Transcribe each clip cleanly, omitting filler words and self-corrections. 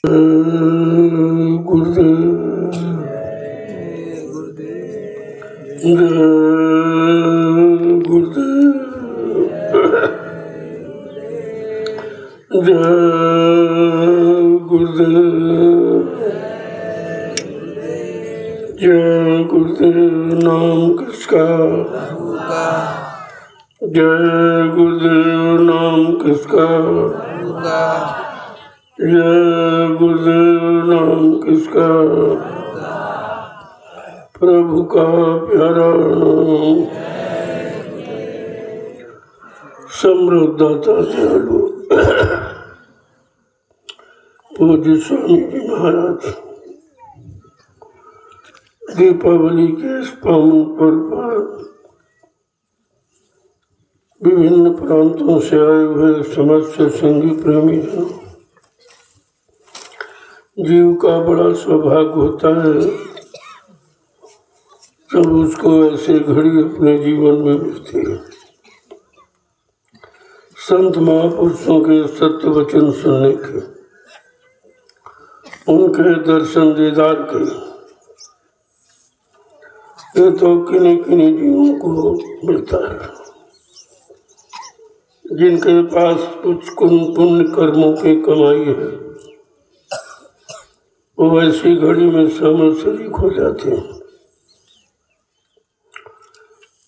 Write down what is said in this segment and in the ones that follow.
गुरुदेव जय गुरुदेव जय गुरुदेव जय गुरुदेव। नाम किसका? जय गुरुदेव। नाम किसका? जय गुरुदेव। नाम किसका? प्रभु का प्यारा नाम। समृद्धता दयालु पूज्य स्वामी जी महाराज दीपावली के इस पावन पर्व पर विभिन्न प्रांतों से आए हुए समस्त संगी प्रेमी हैं। जीव का बड़ा सौभाग्य होता है जब उसको ऐसे घड़ी अपने जीवन में मिलती है। संत महापुरुषों के सत्य वचन सुनने के, उनके दर्शन दीदार के, ये तो किन्हीं किन्हीं जीवों को मिलता है जिनके पास कुछ पुण्य कर्मों की कमाई है। वो ऐसी घड़ी में शामिल शरीक हो जाते हैं।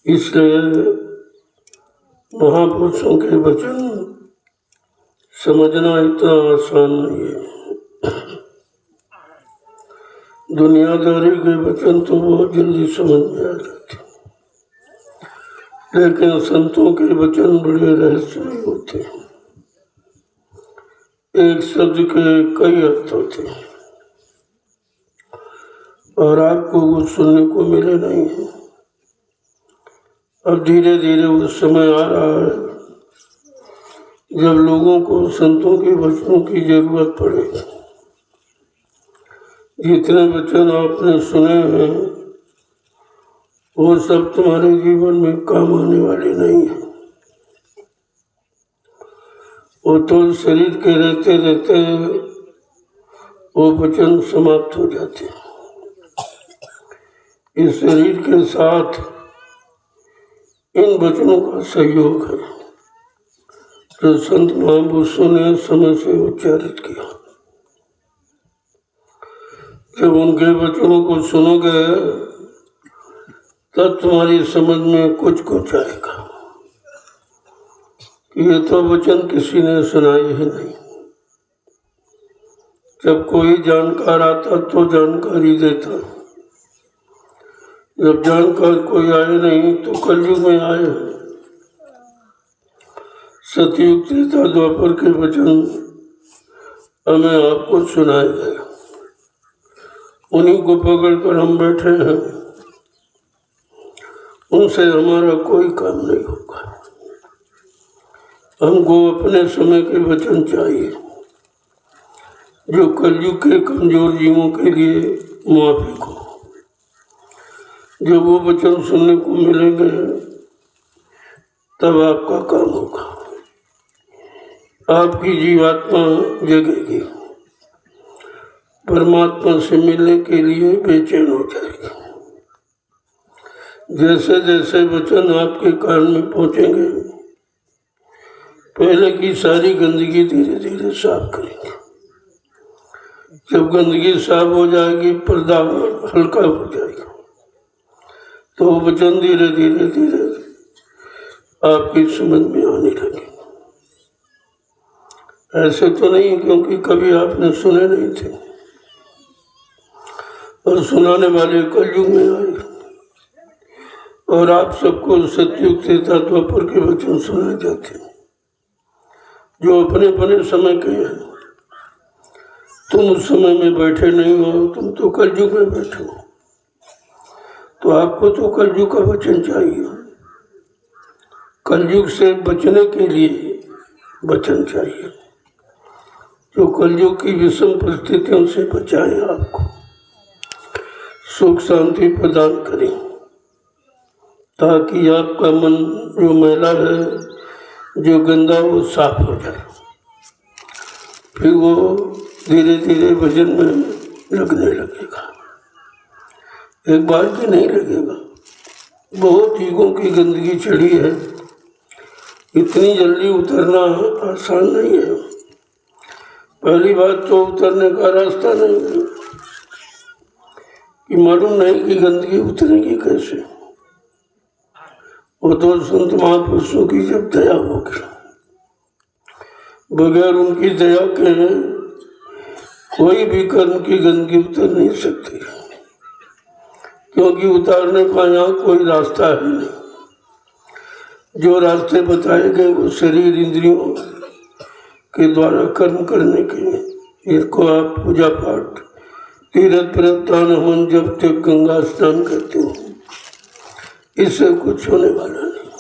इसलिए महापुरुषों के वचन समझना इतना आसान नहीं है। दुनियादारी के वचन तो बहुत जल्दी समझ में आ जाते, लेकिन संतों के वचन बड़े रहस्यमय होते हैं। एक शब्द के कई अर्थ होते हैं और आपको वो सुनने को मिले नहीं है। अब धीरे धीरे वो समय आ रहा है जब लोगों को संतों के वचनों की जरूरत पड़ेगी। जितने वचन आपने सुने हैं वो सब तुम्हारे जीवन में काम आने वाले नहीं है। वो तो शरीर के रहते रहते वो वचन समाप्त हो जाते हैं। इस शरीर के साथ इन वचनों का सहयोग है जो संत महापुरुषों ने समय से उच्चारित किया। जब उनके वचनों को सुनोगे तब तुम्हारी समझ में कुछ कुछ आएगा कि ये तो वचन किसी ने सुनाए ही नहीं। जब कोई जानकार आता तो जानकारी देता, जब जानकार कोई आए नहीं तो कलयुग में आए। सतयुग त्रेता द्वापर के वचन हमें आपको सुनाए गए, उन्हीं को पकड़कर हम बैठे हैं। उनसे हमारा कोई काम नहीं होगा। हमको अपने समय के वचन चाहिए जो कलयुग के कमजोर जीवों के लिए माफिक हो। जब वो वचन सुनने को मिलेंगे तब आपका काम होगा। आपकी जीवात्मा जगेगी, परमात्मा से मिलने के लिए बेचैन हो जाएगी। जैसे जैसे वचन आपके कान में पहुंचेंगे पहले की सारी गंदगी धीरे धीरे साफ करेंगे। जब गंदगी साफ हो जाएगी, पर्दा हल्का हो जाएगा, तो वचन धीरे धीरे धीरे आपकी समझ में आने लगे। ऐसे तो नहीं क्योंकि कभी आपने सुने नहीं थे और सुनाने वाले कलयुग में आए और आप सबको सतयुग त्रेता द्वापर के वचन सुनाए जाते हैं जो अपने अपने समय के हैं। तुम उस समय में बैठे नहीं हो, तुम तो कलयुग में बैठे हो, तो आपको तो कलयुग का वचन चाहिए। कलयुग से बचने के लिए वचन चाहिए जो कलयुग की विषम परिस्थितियों से बचाए, आपको सुख शांति प्रदान करें, ताकि आपका मन जो मैला है, जो गंदा, वो साफ हो जाए। फिर वो धीरे धीरे भजन में लगने लगेगा। एक बार की नहीं लगेगा। बहुत ईगों की गंदगी चढ़ी है, इतनी जल्दी उतरना आसान नहीं है। पहली बात तो उतरने का रास्ता नहीं है कि मालूम नहीं कि गंदगी उतरेगी कैसे। वो तो संत महापुरुषों की जब दया होगी, बगैर उनकी दया के कोई भी कर्म की गंदगी उतर नहीं सकती, क्योंकि उतारने का यहाँ कोई रास्ता है नहीं। जो रास्ते बताए गए वो शरीर इंद्रियों के द्वारा कर्म करने के। इनको आप पूजा पाठ, तीर्थ प्रदान, हवन, जब तक गंगा स्नान करते हो, इससे कुछ होने वाला नहीं।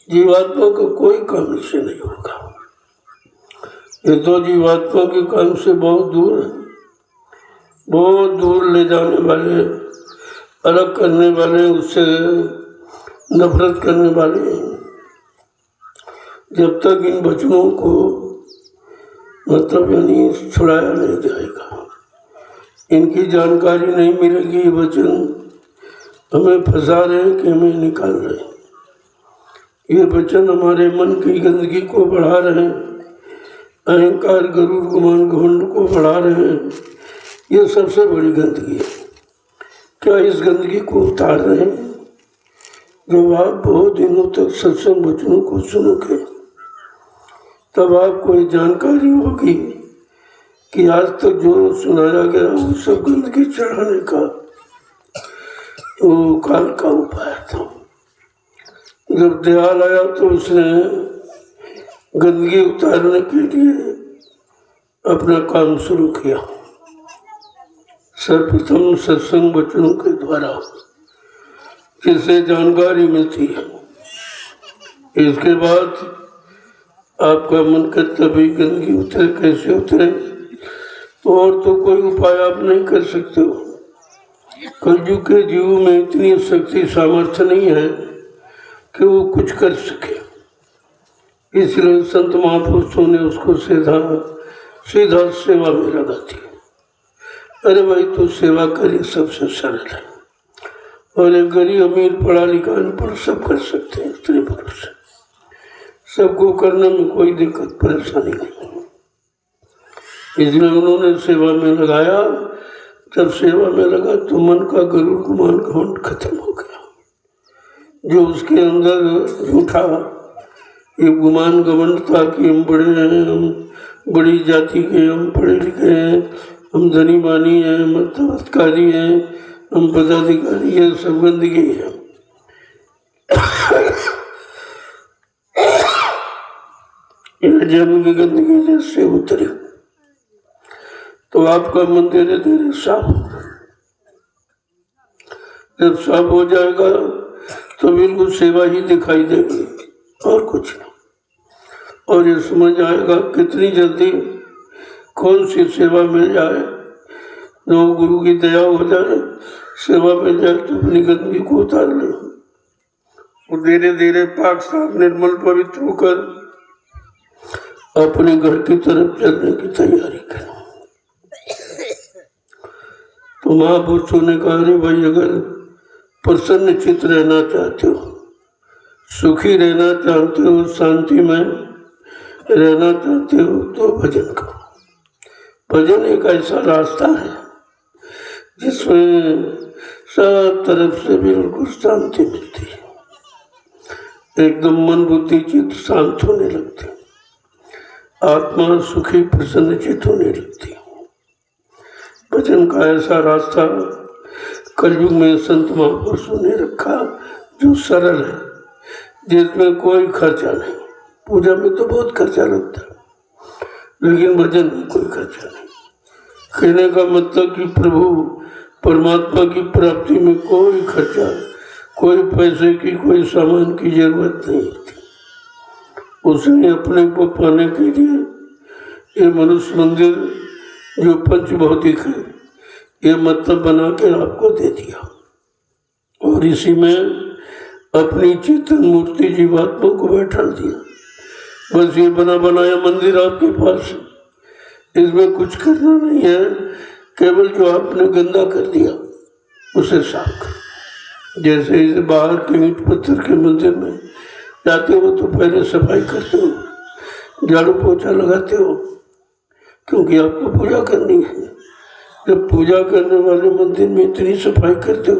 जीवात्मा का कोई काम इससे नहीं होगा। ये तो जीवात्मा के काम से बहुत दूर है, बहुत दूर ले जाने वाले, अलग करने वाले, उससे नफरत करने वाले हैं। जब तक इन वचनों को मतलब यानी छुड़ाया नहीं जाएगा, इनकी जानकारी नहीं मिलेगी, ये वचन हमें फंसा रहे हैं कि हमें निकाल रहे हैं। ये वचन हमारे मन की गंदगी को बढ़ा रहे हैं, अहंकार, गरुड़, गुमान, घमंड को बढ़ा रहे हैं। ये सबसे बड़ी गंदगी है। क्या इस गंदगी को उतार रहे हैं? जब आप बहुत दिनों तक सत्संग वचनों को सुनोगे तब आपको ये जानकारी होगी कि आज तक जो सुनाया गया वो सब गंदगी चढ़ाने का वो काल का उपाय था। जब दयाल आया तो उसने गंदगी उतारने के लिए अपना काम शुरू किया। सर्वप्रथम सत्संग वचनों के द्वारा जिससे जानकारी मिलती है। इसके बाद आपका मन करता भी गंदगी उतरे, कैसे उतरे? तो और तो कोई उपाय आप नहीं कर सकते हो। कलयुग के जीव में इतनी शक्ति सामर्थ्य नहीं है कि वो कुछ कर सके। इसलिए संत महापुरुषों ने उसको सीधा सेवा में लगा दिया। अरे भाई तो सेवा करिए, सबसे सरल है। और एक गरीब अमीर, पढ़ा लिखा, अनपढ़ सब कर सकते हैं, स्त्री पुरुष सबको करने में कोई दिक्कत परेशानी नहीं। इसलिए उन्होंने सेवा में लगाया। जब सेवा में लगा तो मन का गरुड़, गुमान, घमंड खत्म हो गया। जो उसके अंदर झूठा ये गुमान घमंड था कि हम बड़े हैं, हम बड़ी जाति के, हम पढ़े लिखे हैं, हम धनी मानी हैं, हम तबत्कारी हैं, हम पदाधिकारी, ये सब गंदगी है। यह जन्म की गंदगी जैसे उतरी तो आपका मन धीरे धीरे साफ होगा। जब साफ हो जाएगा तो बिल्कुल सेवा ही दिखाई देगी और कुछ नहीं। और ये समझ आएगा कितनी जल्दी कौन सी सेवा मिल जाए, जो गुरु की दया हो जाए, सेवा मिल जाए तो अपनी गंदगी को उतार ले और धीरे धीरे पाक साफ निर्मल पवित्र होकर अपने घर की तरफ चलने की तैयारी करें। तो महापुरुषों ने कहा, अरे भाई अगर प्रसन्न चित्त रहना चाहते हो, सुखी रहना चाहते हो, शांति में रहना चाहते हो तो भजन करो। भजन एक ऐसा रास्ता है जिसमें सब तरफ से बिल्कुल शांति मिलती है। एकदम मन बुद्धि चित्त शांत होने लगते, आत्मा सुखी प्रसन्न चित्त होने लगती। भजन का ऐसा रास्ता कलयुग में संत महापुरुषों ने रखा जो सरल है, जिसमें कोई खर्चा नहीं। पूजा में तो बहुत खर्चा लगता है, लेकिन भजन में कोई खर्चा नहीं। कहने का मतलब कि प्रभु परमात्मा की प्राप्ति में कोई खर्चा, कोई पैसे की, कोई सामान की जरूरत नहीं होती। उसने अपने को पाने के लिए ये मनुष्य मंदिर जो पंच भौतिक है, ये मतलब बना के आपको दे दिया और इसी में अपनी चेतन मूर्ति जीवात्मा को बैठा दिया। बस ये बना बनाया मंदिर आपके पास, इसमें कुछ करना नहीं है, केवल जो आपने गंदा कर दिया उसे साफ करो। जैसे इसे बाहर के ईंट पत्थर के मंदिर में जाते हो तो पहले सफाई करते हो, झाड़ू पोछा लगाते हो, क्योंकि आपको पूजा करनी है। जब पूजा करने वाले मंदिर में इतनी सफाई करते हो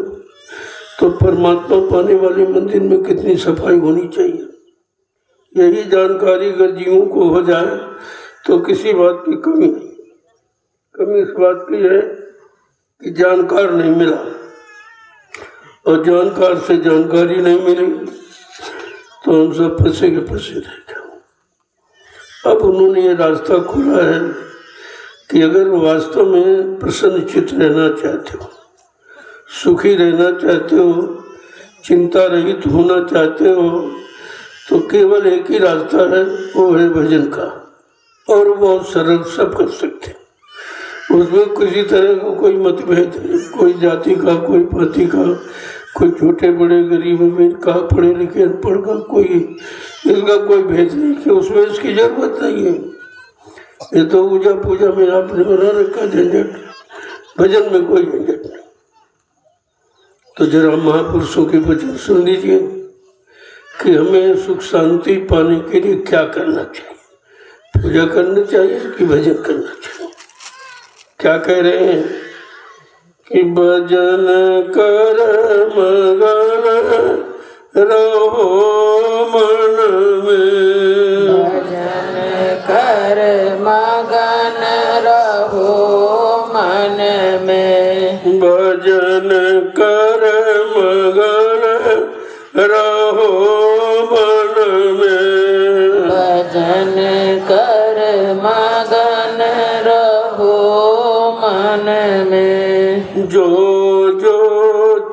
तो परमात्मा पाने वाले मंदिर में कितनी सफाई होनी चाहिए। यही जानकारी अगर जीवों को हो जाए तो किसी बात की कमी नहीं। कमी इस बात की है कि जानकार नहीं मिला, और जानकार से जानकारी नहीं मिली तो हम सब फंसे के फंसे रह गए। अब उन्होंने ये रास्ता खोला है कि अगर वास्तव में प्रसन्नचित्त रहना चाहते हो, सुखी रहना चाहते हो, चिंता रहित होना चाहते हो, तो केवल एक ही रास्ता है, वो है भजन का। और बहुत सरल, सब कर सकते हैं। उसमें किसी तरह का कोई मतभेद नहीं, कोई जाति का, कोई पाति का, कोई छोटे बड़े गरीब अमीर का, पढ़े लिखे अनपढ़ का, कोई इसका कोई भेद नहीं कि उसमें इसकी जरूरत नहीं है। ये तो पूजा पूजा में आपने बना रखा झंझट, भजन में कोई झंझट नहीं। तो जरा महापुरुषों के वचन सुन लीजिए कि हमें सुख शांति पाने के लिए क्या करना चाहिए। पूजा करना चाहिए कि भजन करना चाहिए। क्या कह रहे हैं कि भजन कर मगन रहो मन में, भजन कर मगन रहो मन में, भजन कर मगन रहो मन में, भजन कर मगन रहो मन में। जो जो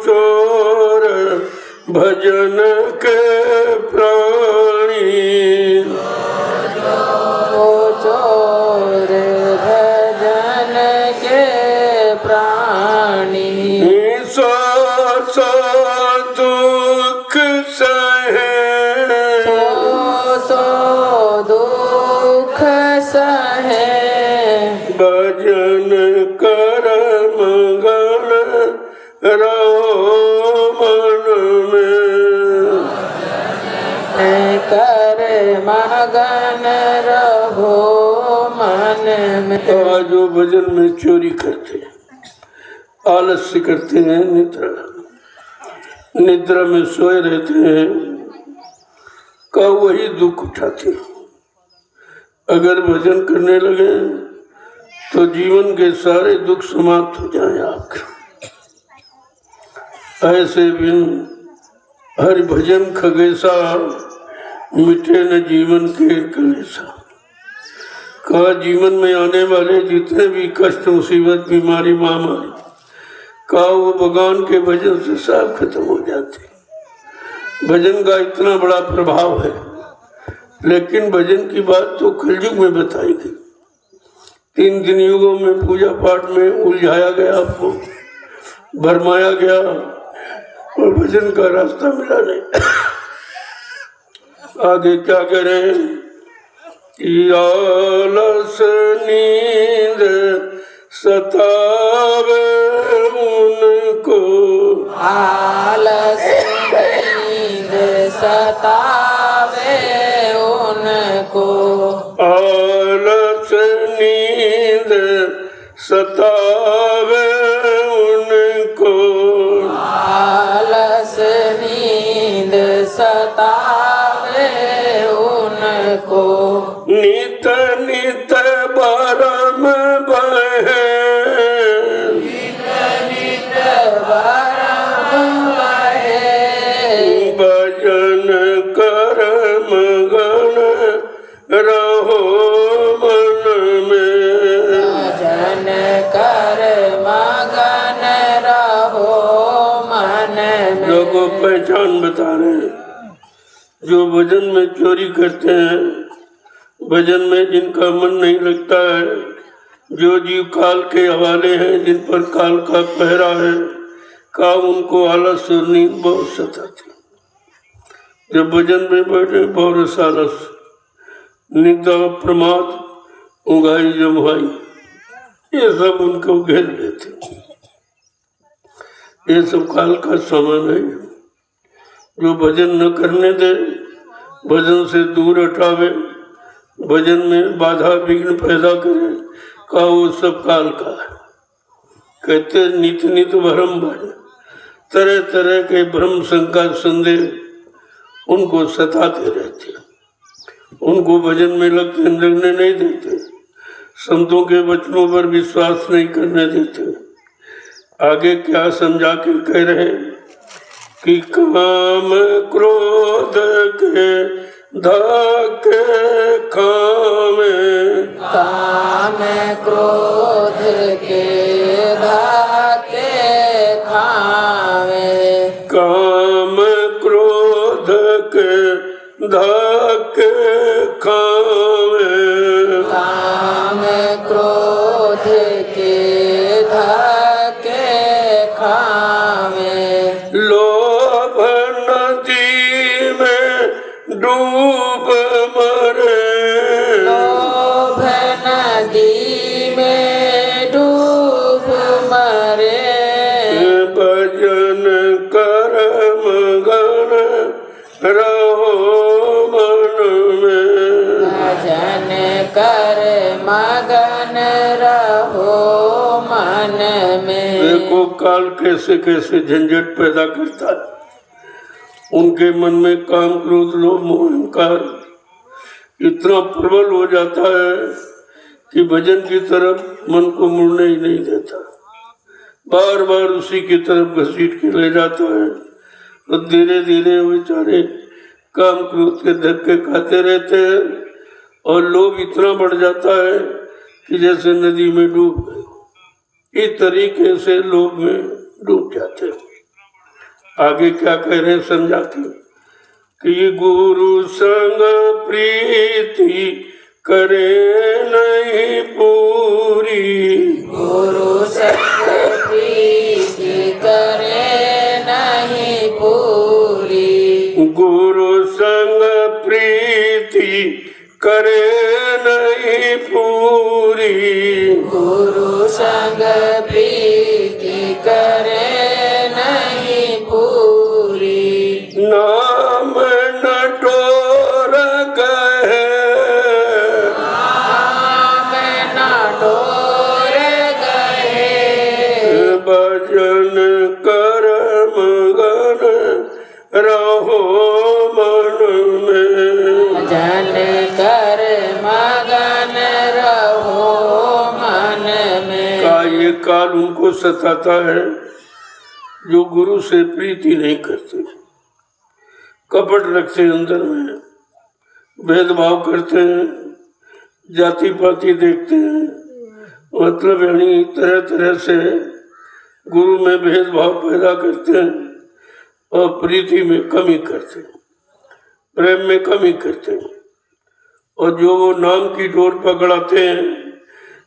चोर भजन के प्राणी, जो चोर भजन के प्राणी, सो सो दुख सहे, सो दुख सहे, भजन कर मगन रहो मन में, कर मगन रहो मन में। आज जो भजन में चोरी करते हैं, आलस्य करते हैं, निद्रा में सोए रहते हैं, का वही दुख उठाते हैं। अगर भजन करने लगे तो जीवन के सारे दुख समाप्त हो जाए आपके। ऐसे बिन हरि भजन खगेसा, मिटे न जीवन के कलेसा। कहा जीवन में आने वाले जितने भी कष्ट, मुसीबत, बीमारी, महामारी, कहा वो भगवान के भजन से सब खत्म हो जाते। भजन का इतना बड़ा प्रभाव है, लेकिन भजन की बात तो कलयुग में बताई गई। 3 युगों में पूजा पाठ में उलझाया गया, आपको भरमाया गया, और भजन का रास्ता मिला नहीं। आगे क्या करें? आलस नींद सतावे उनको, आलस नींद सतावे उनको, आलस नींद सतावे उनको, आलस नींद सतावे उनको। नित नित बरम बहे, नित नित बरम बहे, भजन कर मगन रहो मन में, भजन कर मगन रहो मन में। लोगों पहचान बता रहे हैं। जो भजन में चोरी करते हैं, भजन में जिनका मन नहीं लगता है, जो जीव काल के हवाले हैं, जिन पर काल का पहरा है, का उनको आलस और नींद बहुत सताती। जब भजन में बैठे बहुत आलस, निद्रा, प्रमाद, उंगाई जमुआई, ये सब उनको घेर लेते। ये सब काल का सामान है। जो भजन न करने दे, भजन से दूर हटावे, भजन में बाधा विघ्न पैदा करे, का वो सब काल का है। कहते नित नित भ्रम बढ़े, तरह तरह के भ्रम शंका संदेह उनको सताते रहते, उनको भजन में लगने नहीं देते, संतों के वचनों पर विश्वास नहीं करने देते। आगे क्या समझा के कह रहे कि काम क्रोध के धाके खामे, काम क्रोध के धाके खावे, काम क्रोध के धाके खावे, काम क्रोध के धाके खावे, लोभ नदी में डूब मरे, लोभ नदी में डूब मरे, भजन कर्म गण रहो मन में, भजन कर मगन रहो मन में। देखो काल कैसे कैसे झंझट पैदा करता है। उनके मन में काम क्रोध लोभ मोह अहंकार इतना प्रबल हो जाता है कि भजन की तरफ मन को मुड़ने ही नहीं देता, बार बार उसी की तरफ घसीट के ले जाता है। तो धीरे धीरे बेचारे काम क्रोध के धक्के खाते रहते हैं और लोभ इतना बढ़ जाता है कि जैसे नदी में डूब गए। इस तरीके से लोभ में डूब जाते हैं। आगे क्या कह रहे हैं समझाते कि गुरु संग प्रीति करे नहीं पूरी, गुरु संग प्रीति करे नहीं पूरी, गुरु संग प्रीति करे नहीं पूरी, गुरु संग प्रीति करे नहीं पूरी, नाम नटोर कहे, नाम न डोर गए, भजन कर्म गण रहो मन में, भजन कर मगन रहो मन में। का ये काल उनको सताता है जो गुरु से प्रीति नहीं करते, कपट रखते अंदर में, भेदभाव करते हैं, जाति पाति देखते हैं, मतलब यानी तरह तरह से गुरु में भेदभाव पैदा करते हैं और प्रीति में कमी करते हैं, प्रेम में कमी करते हैं। और जो वो नाम की डोर पकड़ाते हैं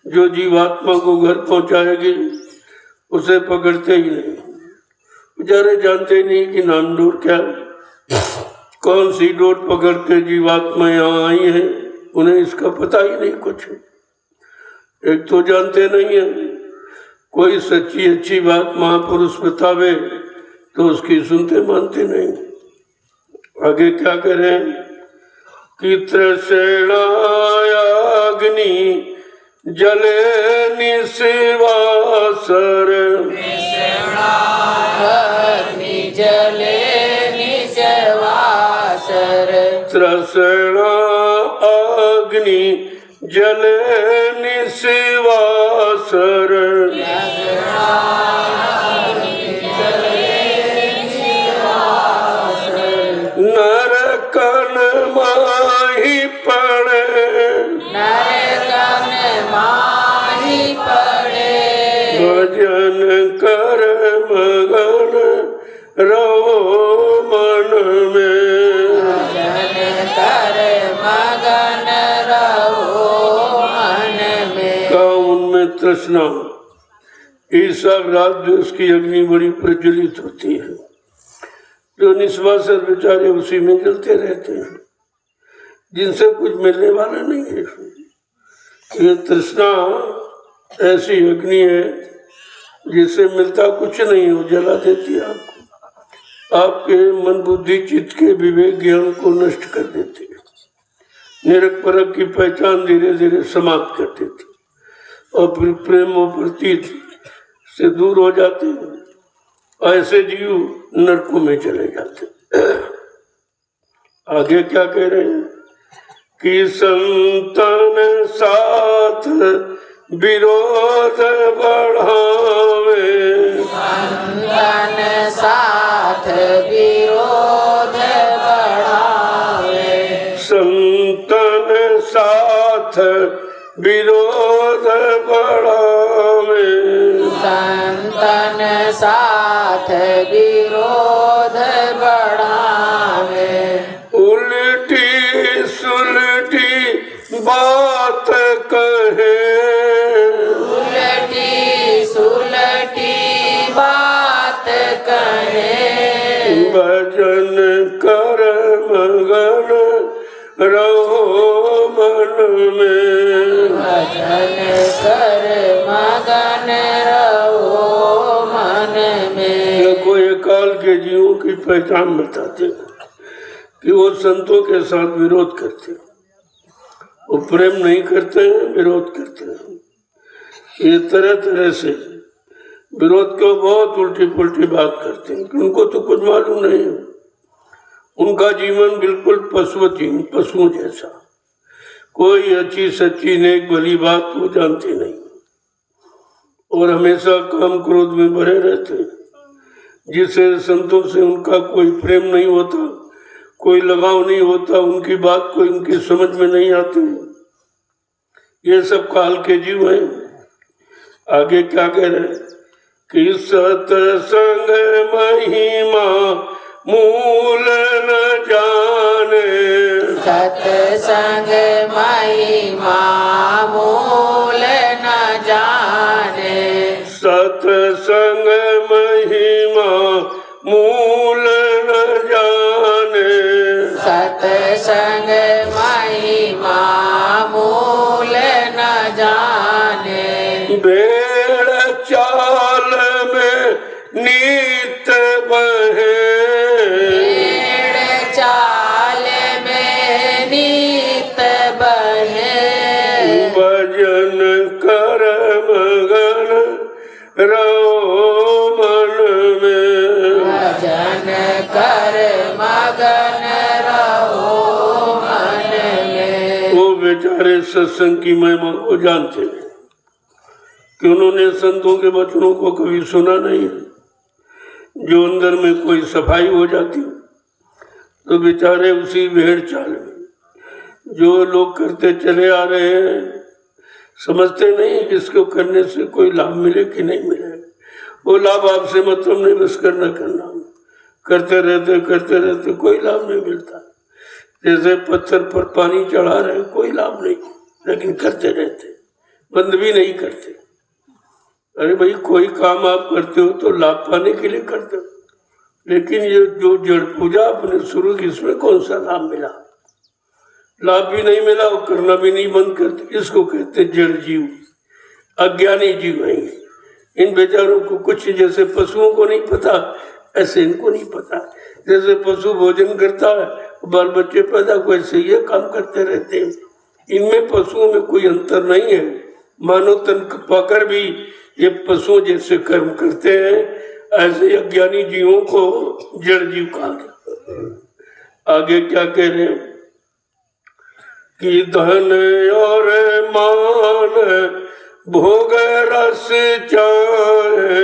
जो जीवात्मा को घर पहुंचाएगी, उसे पकड़ते ही नहीं। बेचारे जानते नहीं कि नाम डोर क्या है, कौन सी डोर पकड़ के जीवात्मा यहाँ आई है, उन्हें इसका पता ही नहीं कुछ। एक तो जानते नहीं है, कोई सच्ची अच्छी बात महापुरुष बतावे तो उसकी सुनते मानते नहीं। आगे क्या करें कि तृष्णायाग्नि जले निस्वासर, अग्नि जले निस्वासर, तृष्णा अग्नि जले निस्वासर, नरकन माही पड़े, नरकन माही पड़े, भजन कर मगन रहो मन में, भजन कर मगन रहो मन में। का उनमें तृष्णा ईर्षा राग द्वेष की अग्नि बड़ी प्रज्वलित होती है, जो निस्वासर बेचारे उसी में जलते रहते हैं, जिनसे कुछ मिलने वाला नहीं है, ये तृष्णा ऐसी अग्नि है जिससे मिलता कुछ नहीं, हो जला देती है आपको, आपके मन बुद्धि चित्त के विवेक ज्ञान को नष्ट कर देती है, निरक परक की पहचान धीरे धीरे समाप्त कर देती और फिर प्रेम और प्रतीत से दूर हो जाते हैं। ऐसे जीव नरकों में चले जाते। आगे क्या कह रहे हैं कि संतन साथ विरोध बढ़ावे, संतन साथ विरोध बढ़ावे, संतन साथ विरोध बढ़ावे, संतन साथ विरोध बढ़ावे, उल्टी सुलटी बात कहे, उलटी सुलटी बात कहे, भजन कर मगन रहो मन में, भजन कर मगन रहो मन में। कोई काल के जीवों की पहचान बताते कि वो संतों के साथ विरोध करते, वो प्रेम नहीं करते हैं, विरोध करते हैं। ये तरह तरह से विरोध को बहुत उल्टी पुल्टी बात करते हैं कि उनको तो कुछ मालूम नहीं है, उनका जीवन बिल्कुल पशुओं जैसा, कोई अच्छी सच्ची नेक भली बात वो जानते नहीं और हमेशा काम क्रोध में भरे रहते, जिससे संतों से उनका कोई प्रेम नहीं होता, कोई लगाव नहीं होता, उनकी बात कोई उनकी समझ में नहीं आती। ये सब काल के जीव हैं। आगे क्या कह रहे हैं कि सत्संग महिमा मूल न जाने, सत्संग महिमा मूल न जाने, सत्संग महिमा मूल न जाने, सत्संग महिमा मूल न जाने, भेड़ चाल में नीत बहे, भेड़ चाल में नीत बहे, भजन कर मगन रहो मन में, भजन कर मगन रहो मन में। वो बेचारे सत्संग की महिमा को जानते हैं कि उन्होंने संतों के वचनों को कभी सुना नहीं है। जो अंदर में कोई सफाई हो जाती तो बेचारे उसी भेड़ चाल में जो लोग करते चले आ रहे हैं, समझते नहीं कि इसको करने से कोई लाभ मिले कि नहीं मिले। वो लाभ आपसे मतलब नहीं, बस करना करते रहते कोई लाभ नहीं मिलता। जैसे पत्थर पर पानी चढ़ा रहे, कोई लाभ नहीं, लेकिन करते रहते, बंद भी नहीं करते। अरे भाई, कोई काम आप करते हो तो लाभ पाने के लिए करते हो, लेकिन ये जो जड़ पूजा आपने शुरू की, इसमें कौन सा लाभ मिला? लाभ भी नहीं मिला और करना भी नहीं बंद करते। इसको कहते जड़ जीव, अज्ञानी जीव हैं। इन बेचारों को कुछ, जैसे पशुओं को नहीं पता, ऐसे इनको नहीं पता। जैसे पशु भोजन करता है, बाल बच्चे पैदा को, ऐसे ये काम करते रहते हैं। इनमें पशुओं में कोई अंतर नहीं है। मानव तन पाकर भी ये पशुओं जैसे कर्म करते हैं, ऐसे अज्ञानी जीवों को जड़ जीव कहा गया। आगे क्या कह रहे हैं कि धन और मान भोग रस चाहे,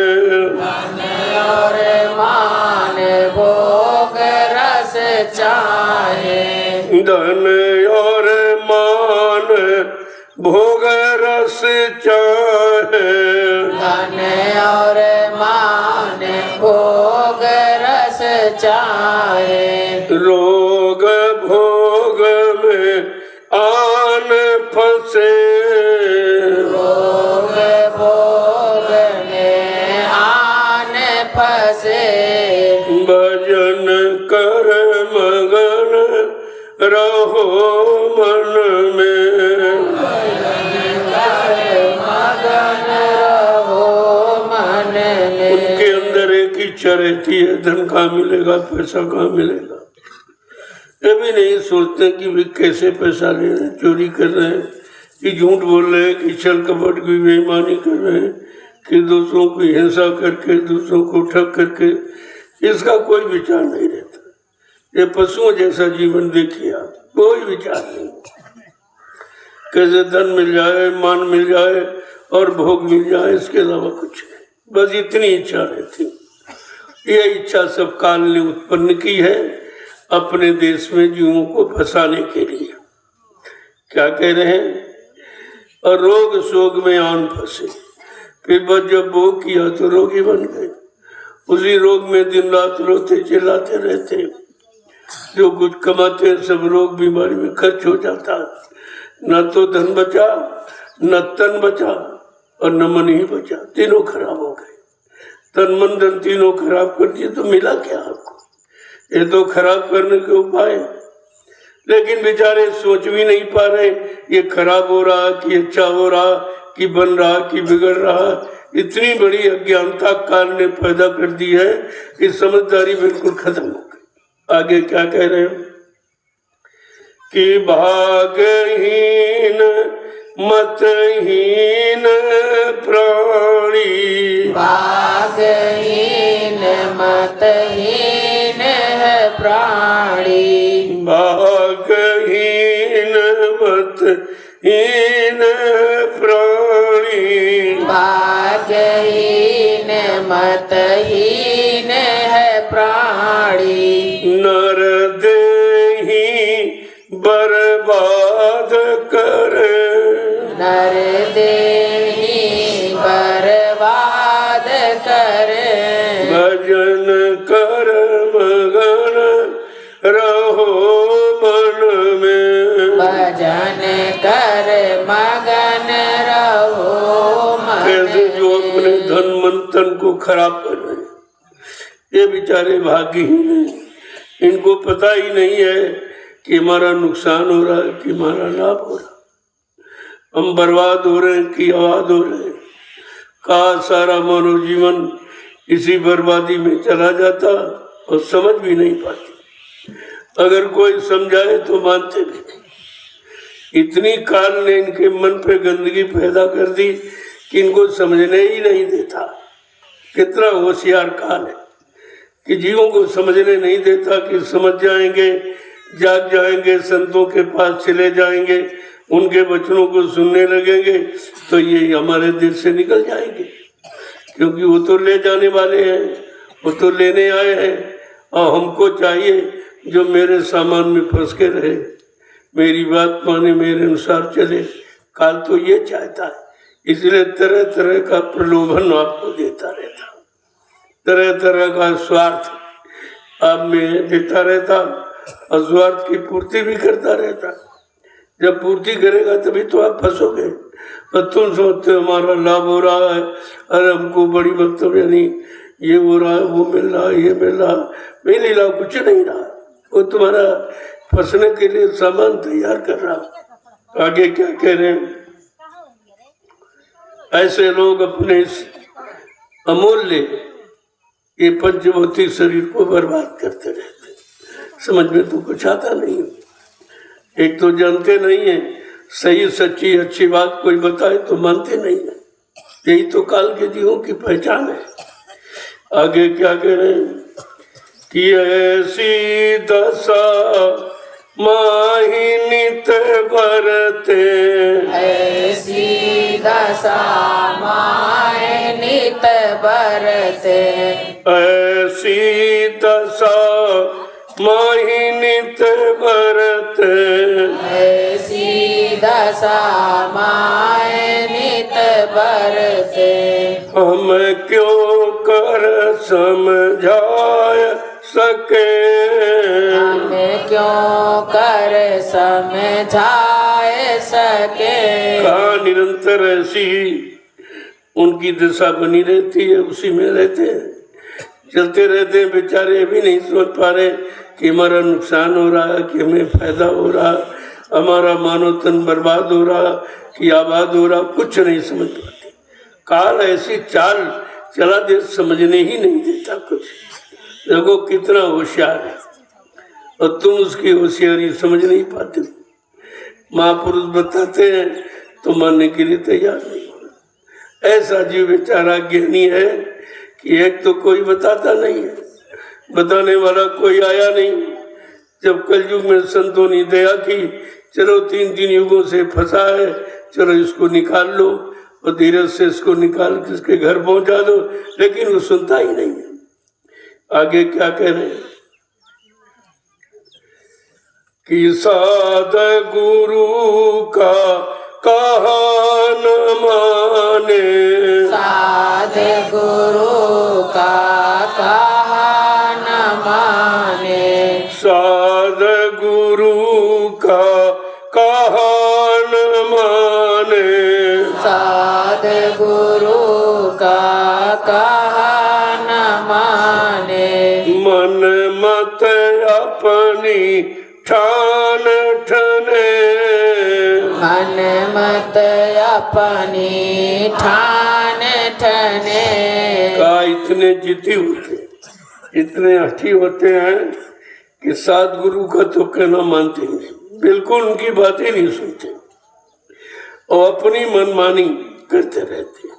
धन और मान भोग रस चाहे, धन और मान भोग रस चाहे, धन और मान भोग रस चाहे, रोग भोग में आन फंसे, रोग भोग में आन फंसे, भजन कर मगन रहो मन में, इच्छा रहती है धन कहाँ मिलेगा, पैसा कहाँ मिलेगा। ये भी नहीं सोचते कि वे कैसे पैसा ले रहे हैं, चोरी कर रहे हैं, कि झूठ बोल रहे हैं, कि छल कपट की बेईमानी कर रहे हैं, कि दूसरों की हिंसा करके, दूसरों को ठग करके, इसका कोई विचार नहीं रहता। ये पशुओं जैसा जीवन देखिए आप, कोई विचार नहीं। कैसे धन मिल जाए, मान मिल जाए और भोग मिल जाए, इसके अलावा कुछ नहीं, बस इतनी इच्छा रहती। ये इच्छा सब काल ने उत्पन्न की है अपने देश में जीवों को फंसाने के लिए। क्या कह रहे हैं? और रोग शोक में आन फंसे, फिर बस जब भोग किया तो रोगी बन गए, उसी रोग में दिन रात रोते चिल्लाते रहते। जो कुछ कमाते हैं सब रोग बीमारी में खर्च हो जाता, न तो धन बचा, न तन बचा और न मन ही बचा, तीनों खराब हो गए। तन मन धन तीनों खराब कर दिए तो मिला क्या आपको? ये तो खराब करने के उपाय, लेकिन बेचारे सोच भी नहीं पा रहे ये खराब हो रहा कि अच्छा हो रहा, कि बन रहा कि बिगड़ रहा। इतनी बड़ी अज्ञानता काल ने पैदा कर दी है कि समझदारी बिल्कुल खत्म हो गई। आगे क्या कह रहे हैं कि भागहीन मतहीन प्राणी, भागहीन मतहीन है प्राणी, भागहीन मतहीन प्राणी, भागहीन मतहीन है प्राणी, नर देही बर्बाद करे, नर देही बर्बाद करे, भजन कर मगन रहो मन में, भजन कर मगन रहो मन कैसे जो में। अपने धन मन तन को खराब कर रहे हैं, ये बेचारे भाग्यहीन हैं। इनको पता ही नहीं है कि हमारा नुकसान हो रहा है कि हमारा लाभ हो रहा है, हम बर्बाद हो रहे हैं कि आबाद हो रहे हैं। का सारा मानव जीवन इसी बर्बादी में चला जाता और समझ भी नहीं पाती। अगर कोई समझाए तो मानते भी नहीं। इतनी काल ने इनके मन पे गंदगी पैदा कर दी कि इनको समझने ही नहीं देता। कितना होशियार काल है कि जीवों को समझने नहीं देता कि समझ जाएंगे, जाग जाएंगे, संतों के पास चले जाएंगे, उनके वचनों को सुनने लगेंगे तो ये हमारे दिल से निकल जाएंगे, क्योंकि वो तो ले जाने वाले हैं, वो तो लेने आए हैं। और हमको चाहिए जो मेरे सामान में फंस के रहे, मेरी बात माने, मेरे अनुसार चले। काल तो ये चाहता है, इसलिए तरह तरह का प्रलोभन आपको देता रहता, तरह तरह का स्वार्थ आप में देता रहता और स्वार्थ की पूर्ति भी करता रहता। जब पूर्ति करेगा तभी तो आप फंसोगे। और तुम सोचते हमारा लाभ हो रहा है, अरे हमको बड़ी मतलब यानी ये हो रहा है, वो मिल रहा है, ये मिल रहा, मेरे लाभ कुछ नहीं रहा, वो तुम्हारा फंसने के लिए सामान तैयार कर रहा। आगे क्या कह रहे हैं? ऐसे लोग अपने इस अमूल्य ये पंचभौतिक शरीर को बर्बाद करते रहते, समझ में तो कुछ आता नहीं। एक तो जानते नहीं है, सही सच्ची अच्छी बात कोई बताए तो मानते नहीं है। यही तो काल के जीवों की पहचान है। आगे क्या कह रहे हैं कि ऐसी दशा माही नित बरते, ऐसी दशा माहे नित बरते, ऐसी दशा माही नित बरते, ऐसी दशा माहे नित बरते, हम क्यों कर समझाय सके, हम क्यों कर समझाए सके। कहा निरंतर ऐसी उनकी दशा बनी रहती है, उसी में रहते हैं, चलते रहते हैं। बेचारे भी नहीं सोच पा रहे कि हमारा नुकसान हो रहा है कि हमें फायदा हो रहा, हमारा मानव तन बर्बाद हो रहा कि आबाद हो रहा, कुछ नहीं समझ पाते। काल ऐसी चाल चला दे, समझने ही नहीं देता कुछ। देखो कितना होशियार है और तुम उसकी होशियारी समझ नहीं पाते। महापुरुष बताते हैं तो मानने के लिए तैयार नहीं हो। ऐसा जीव बेचारा ज्ञानी है कि एक तो कोई बताता नहीं है, बताने वाला कोई आया नहीं। जब कलयुग में संतों ने दया की, चलो 3 युगों से फंसा है, चलो इसको निकाल लो और धीरज से इसको निकाल के इसके घर पहुंचा दो, लेकिन वो सुनता ही नहीं है। आगे क्या कह रहे हैं कि साध गुरु का कहा न माने, साध गुरु का कहा न माने, साध गुरु का कहा न माने, साध गुरु का कहा न माने, मन मत अपनी ठान ठने, मन मत अपनी ठान ठने। का इतने जिद्दी होते, इतने हठी होते हैं कि सदगुरु का तो कहना मानते ही नहीं, बिल्कुल उनकी बातें नहीं सुनते और अपनी मनमानी करते रहते हैं।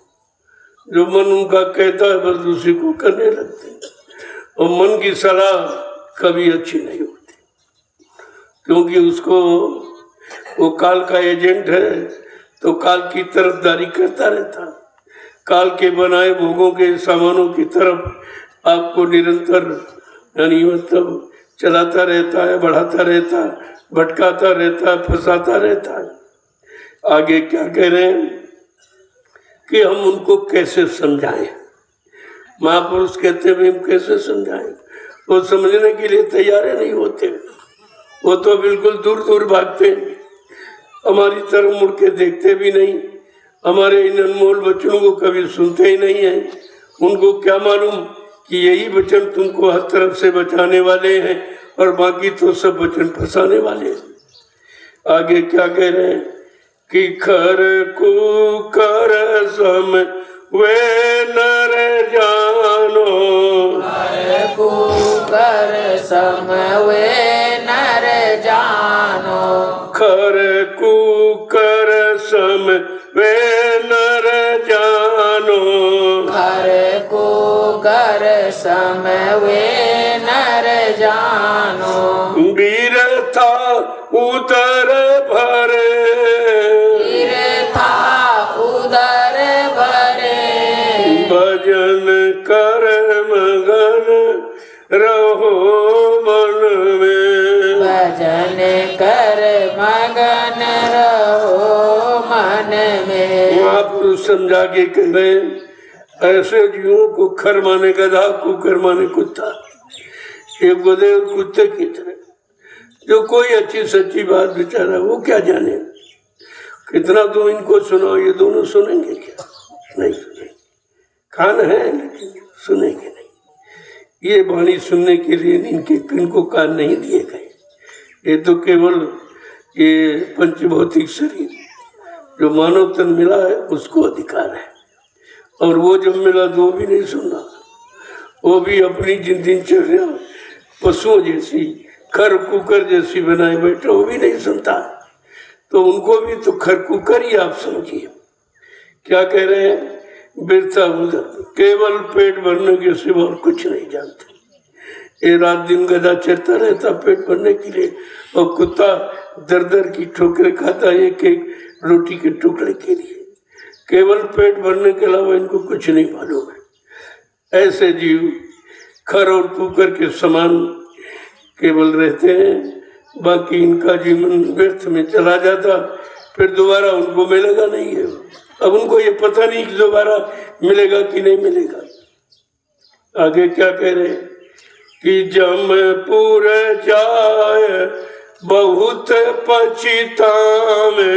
जो मन उनका कहता है बस उसी को करने लगते हैं और मन की सलाह कभी अच्छी नहीं होती, क्योंकि उसको वो काल का एजेंट है तो काल की तरफदारी करता रहता, काल के बनाए भोगों के सामानों की तरफ आपको निरंतर यानी मतलब चलाता रहता है, बढ़ाता रहता है, भटकाता रहता है, फंसाता रहता है। आगे क्या कह रहे हैं कि हम उनको कैसे समझाएं। महापुरुष कहते हैं हम कैसे समझाएं, वो समझने के लिए तैयार नहीं होते, वो तो बिल्कुल दूर दूर भागते हैं, हमारी तरफ मुड़ के देखते भी नहीं, हमारे इन अनमोल वचनों को कभी सुनते ही नहीं है। उनको क्या मालूम कि यही वचन तुमको हर तरफ से बचाने वाले हैं और बाकी तो सब वचन फंसाने वाले हैं। आगे क्या कह रहे हैं कि खर को कर सम वे नर जानो, खर को कर सम वे नर जानो, खर कुकर सम वे नर जानो, खर को कर सम वे नर जानो, वीर था उतर भरे, वीर था उदर भरे, भजन कर मगन रहो मन में, भजन कर मगन रहो मन में। महापुरुष समझा के कह रहे ऐसे जीवों को खर माने गधा, कुकर माने कुत्ता, ये गधे और कुत्ते की तरह, जो कोई अच्छी सच्ची बात बेचारा वो क्या जाने। कितना तुम इनको सुनाओ, ये दोनों सुनेंगे क्या? नहीं सुनेंगे, कान है लेकिन सुनेंगे नहीं। ये वाणी सुनने के लिए इनको कान नहीं दिए गए, ये तो केवल ये पंचभौतिक शरीर जो मानव तन मिला है उसको अधिकार है, और वो जब मिला तो वो भी नहीं सुनना, वो भी अपनी दिनचर्या पशुओं जैसी खर कुकर जैसी बनाए बैठे, वो भी नहीं सुनता, तो उनको भी तो खर कुकर ही आप समझिए। क्या कह रहे हैं? बिरथा उधर केवल पेट भरने के सिवा और कुछ नहीं जानते। ये रात दिन गधा चरता रहता पेट भरने के लिए, और कुत्ता दर दर की ठोकरें खाता एक एक रोटी के टुकड़े के लिए, केवल पेट भरने के अलावा इनको कुछ नहीं मालूम है। ऐसे जीव खर और कुकर के समान केवल रहते हैं, बाकी इनका जीवन व्यर्थ में चला जाता, फिर दोबारा उनको मिलेगा नहीं है। अब उनको ये पता नहीं कि दोबारा मिलेगा कि नहीं मिलेगा। आगे क्या कह रहे हैं कि जमपुर जाए बहुत पछतावे,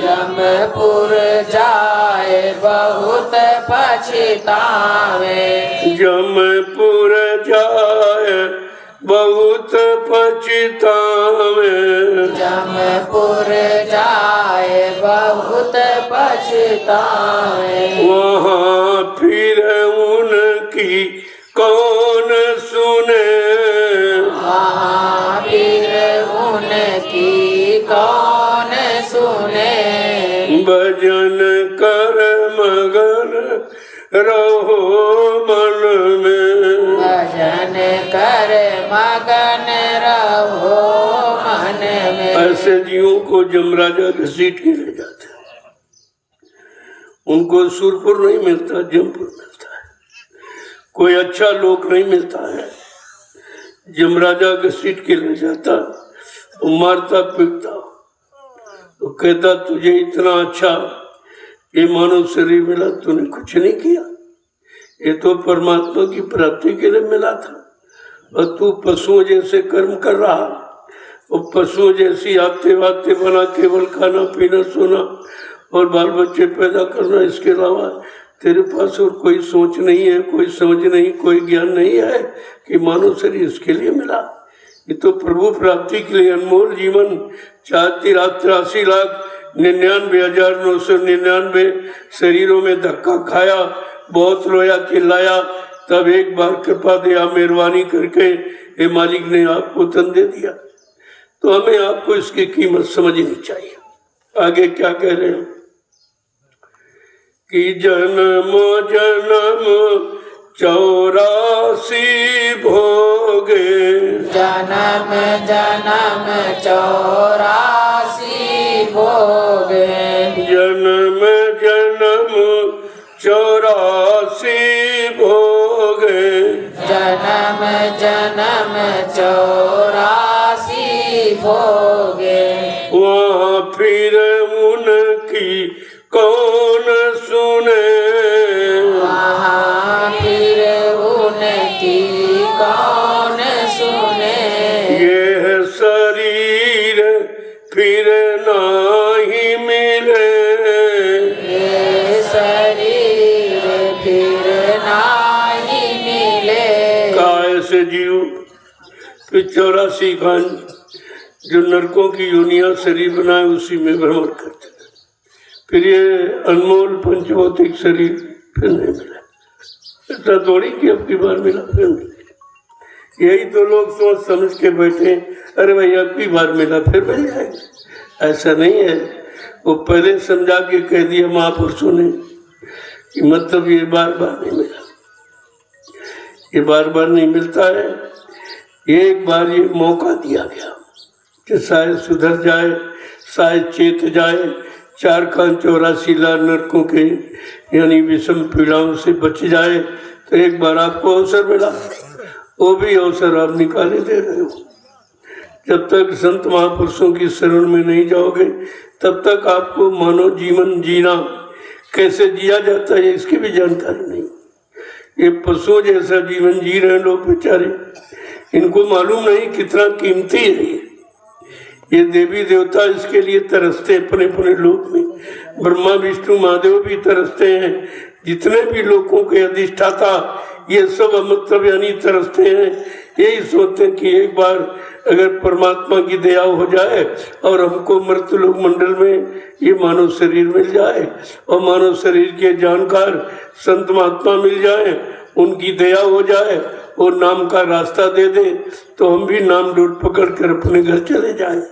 जमपुर जाए बहुत पछतावे, जमपुर जाए बहुत पछतावे, जमपुर जाए बहुत पछतावे, वहाँ फिर की कौन सुने, महावीर उनकी कौन सुने। भजन कर मगन रहो मन में, भजन कर मगन रहो मन में। ऐसे जीवों को जमराजा घसीट के ले जाते हैं। उनको सुरपुर नहीं मिलता, जमपुर मिलता है। कोई अच्छा लोक नहीं मिलता है। जमराजा घसीट के ले जाता, मारता पीटता, तो कहता तुझे इतना अच्छा ये मानव शरीर मिला, तूने कुछ नहीं किया। ये तो परमात्मा की प्राप्ति के लिए मिला था, और तू पशुओं जैसे कर्म कर रहा, और पशुओं जैसी आते वाते बना केवल खाना पीना सोना और बाल बच्चे पैदा करना, इसके अलावा तेरे पास और कोई सोच नहीं है, कोई समझ नहीं, कोई ज्ञान नहीं है कि मानव शरीर इसके लिए मिला। ये तो प्रभु प्राप्ति के लिए अनमोल जीवन 4,83,99,999 शरीरों में धक्का खाया, बहुत रोया चिल्लाया, तब एक बार कृपा दया मेहरबानी करके ये मालिक ने आपको तन दे दिया। तो हमें आपको इसकी कीमत समझनी चाहिए। आगे क्या कह रहे हैं कि जन्म जन्म 84 भोगे, जन्म जन्म 84 भोगे। जन्म जन्म 84 भोगे, जन्म जन्म 84 भोगे। वहाँ फिर उनकी कौन सुने, महावीर उनकी कौन सुने। ये शरीर फिर नहीं मिले, ये शरीर फिर नहीं मिले। काय से जीव फिर 84 खान जो नरकों की योनिया शरीर बनाए उसी में भ्रमण करते हैं। फिर ये अनमोल पंचभौतिक शरीर फिर नहीं मिला। ऐसा थोड़ी कि अब की बार मिला फिर मिले। यही तो लोग सोच समझ के बैठे, अरे भाई अब की बार मिला फिर मिल जाएगा। ऐसा नहीं है। वो पहले समझा के कह दिया महापुरुषों ने कि मतलब ये बार बार नहीं मिला, ये बार बार नहीं मिलता है। एक बार ये मौका दिया गया कि शायद सुधर जाए, शायद चेत जाए, 4,84 लाख नरकों के यानी विषम पीड़ाओं से बच जाए। तो एक बार आपको अवसर मिला, वो भी अवसर आप निकाले दे रहे हो। जब तक संत महापुरुषों की शरण में नहीं जाओगे तब तक आपको मानव जीवन जीना कैसे जिया जाता है इसकी भी जानकारी नहीं। ये पशुओं जैसा जीवन जी रहे लोग बेचारे, इनको मालूम नहीं कितना कीमती है ये देवी देवता इसके लिए तरसते अपने अपने लोक में। ब्रह्मा विष्णु महादेव भी तरसते हैं, जितने भी लोगों के अधिष्ठाता ये सब मतलब यानी तरसते हैं। यही सोचते हैं कि एक बार अगर परमात्मा की दया हो जाए और हमको मृत्यु लोक मंडल में ये मानव शरीर मिल जाए और मानव शरीर के जानकार संत महात्मा मिल जाए, उनकी दया हो जाए और नाम का रास्ता दे दे तो हम भी नाम डोर पकड़ कर अपने घर चले जाएं।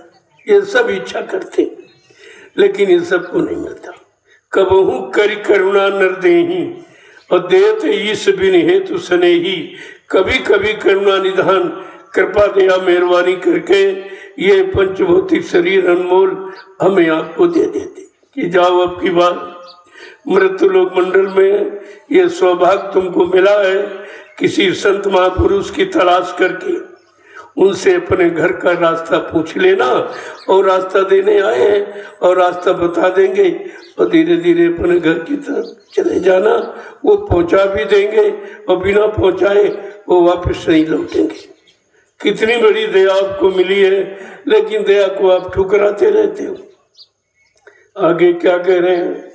ये सब इच्छा करते, लेकिन ये सबको नहीं मिलता। कबहू करी करुणा नर देही और देत ईश बिन हेतु स्नेही। कभी कभी करुणा निधान कृपा दया मेहरबानी करके ये पंचभौतिक शरीर अनमोल हमें आपको दे देते कि जाओ अब की बार मृत्यु लोक मंडल में ये सौभाग्य तुमको मिला है किसी संत महापुरुष की तलाश करके उनसे अपने घर का रास्ता पूछ लेना और रास्ता देने आए हैं और रास्ता बता देंगे और धीरे धीरे अपने घर की तरफ चले जाना। वो पहुंचा भी देंगे और बिना पहुंचाए वो वापस नहीं लौटेंगे। कितनी बड़ी दया आपको मिली है, लेकिन दया को आप ठुकराते रहते हो। आगे क्या कह रहे हैं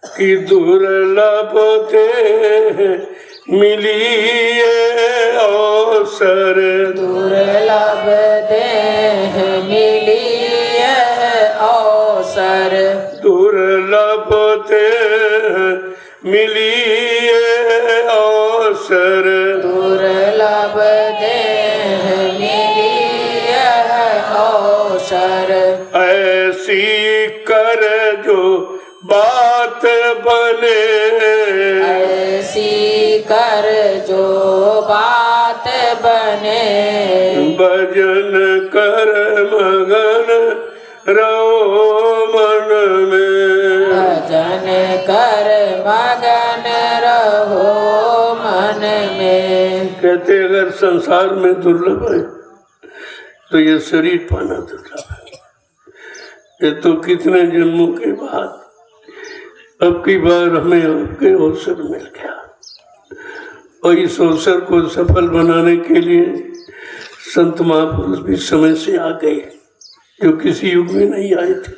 कि दुर्लभ थे मिली ये अवसर, दुर्लभ देह मिली ये अवसर। दुर्लभ थे मिली ये अवसर ऐसी कर जो बात बने, ऐसी कर जो बात बने, भजन कर मगन रहो मन में, भजन कर मगन रहो मन में। कहते अगर संसार में दुर्लभ है तो ये शरीर पाना दुर्लभ है। ये तो कितने जन्मों के बाद अब की बार हमें आपके अवसर मिल गया, और इस अवसर को सफल बनाने के लिए संत महापुरुष भी समय से आ गए, जो किसी युग में नहीं आए थे।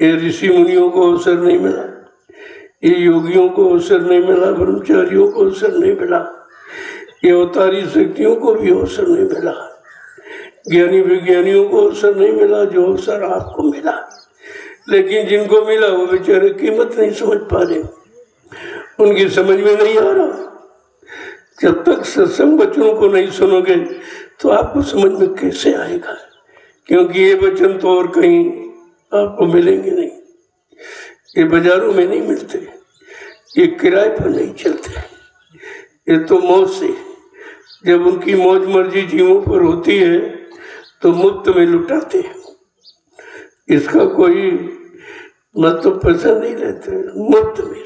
ये ऋषि मुनियों को अवसर नहीं मिला, ये योगियों को अवसर नहीं मिला, ब्रह्मचारियों को अवसर नहीं मिला, ये अवतारी शक्तियों को भी अवसर नहीं मिला, ज्ञानी विज्ञानियों को अवसर नहीं मिला जो अवसर आपको मिला। लेकिन जिनको मिला वो बेचारे कीमत नहीं समझ पा रहे, उनकी समझ में नहीं आ रहा। जब तक सत्संग वचनों को नहीं सुनोगे तो आपको समझ में कैसे आएगा, क्योंकि ये वचन तो और कहीं आपको मिलेंगे नहीं, ये बाजारों में नहीं मिलते, ये किराए पर नहीं चलते, ये तो मौज से, जब उनकी मौज मर्जी जीवों पर होती है तो मुफ्त में लुटाते हैं। इसका कोई मतलब पैसा नहीं लेते, मुफ्त में।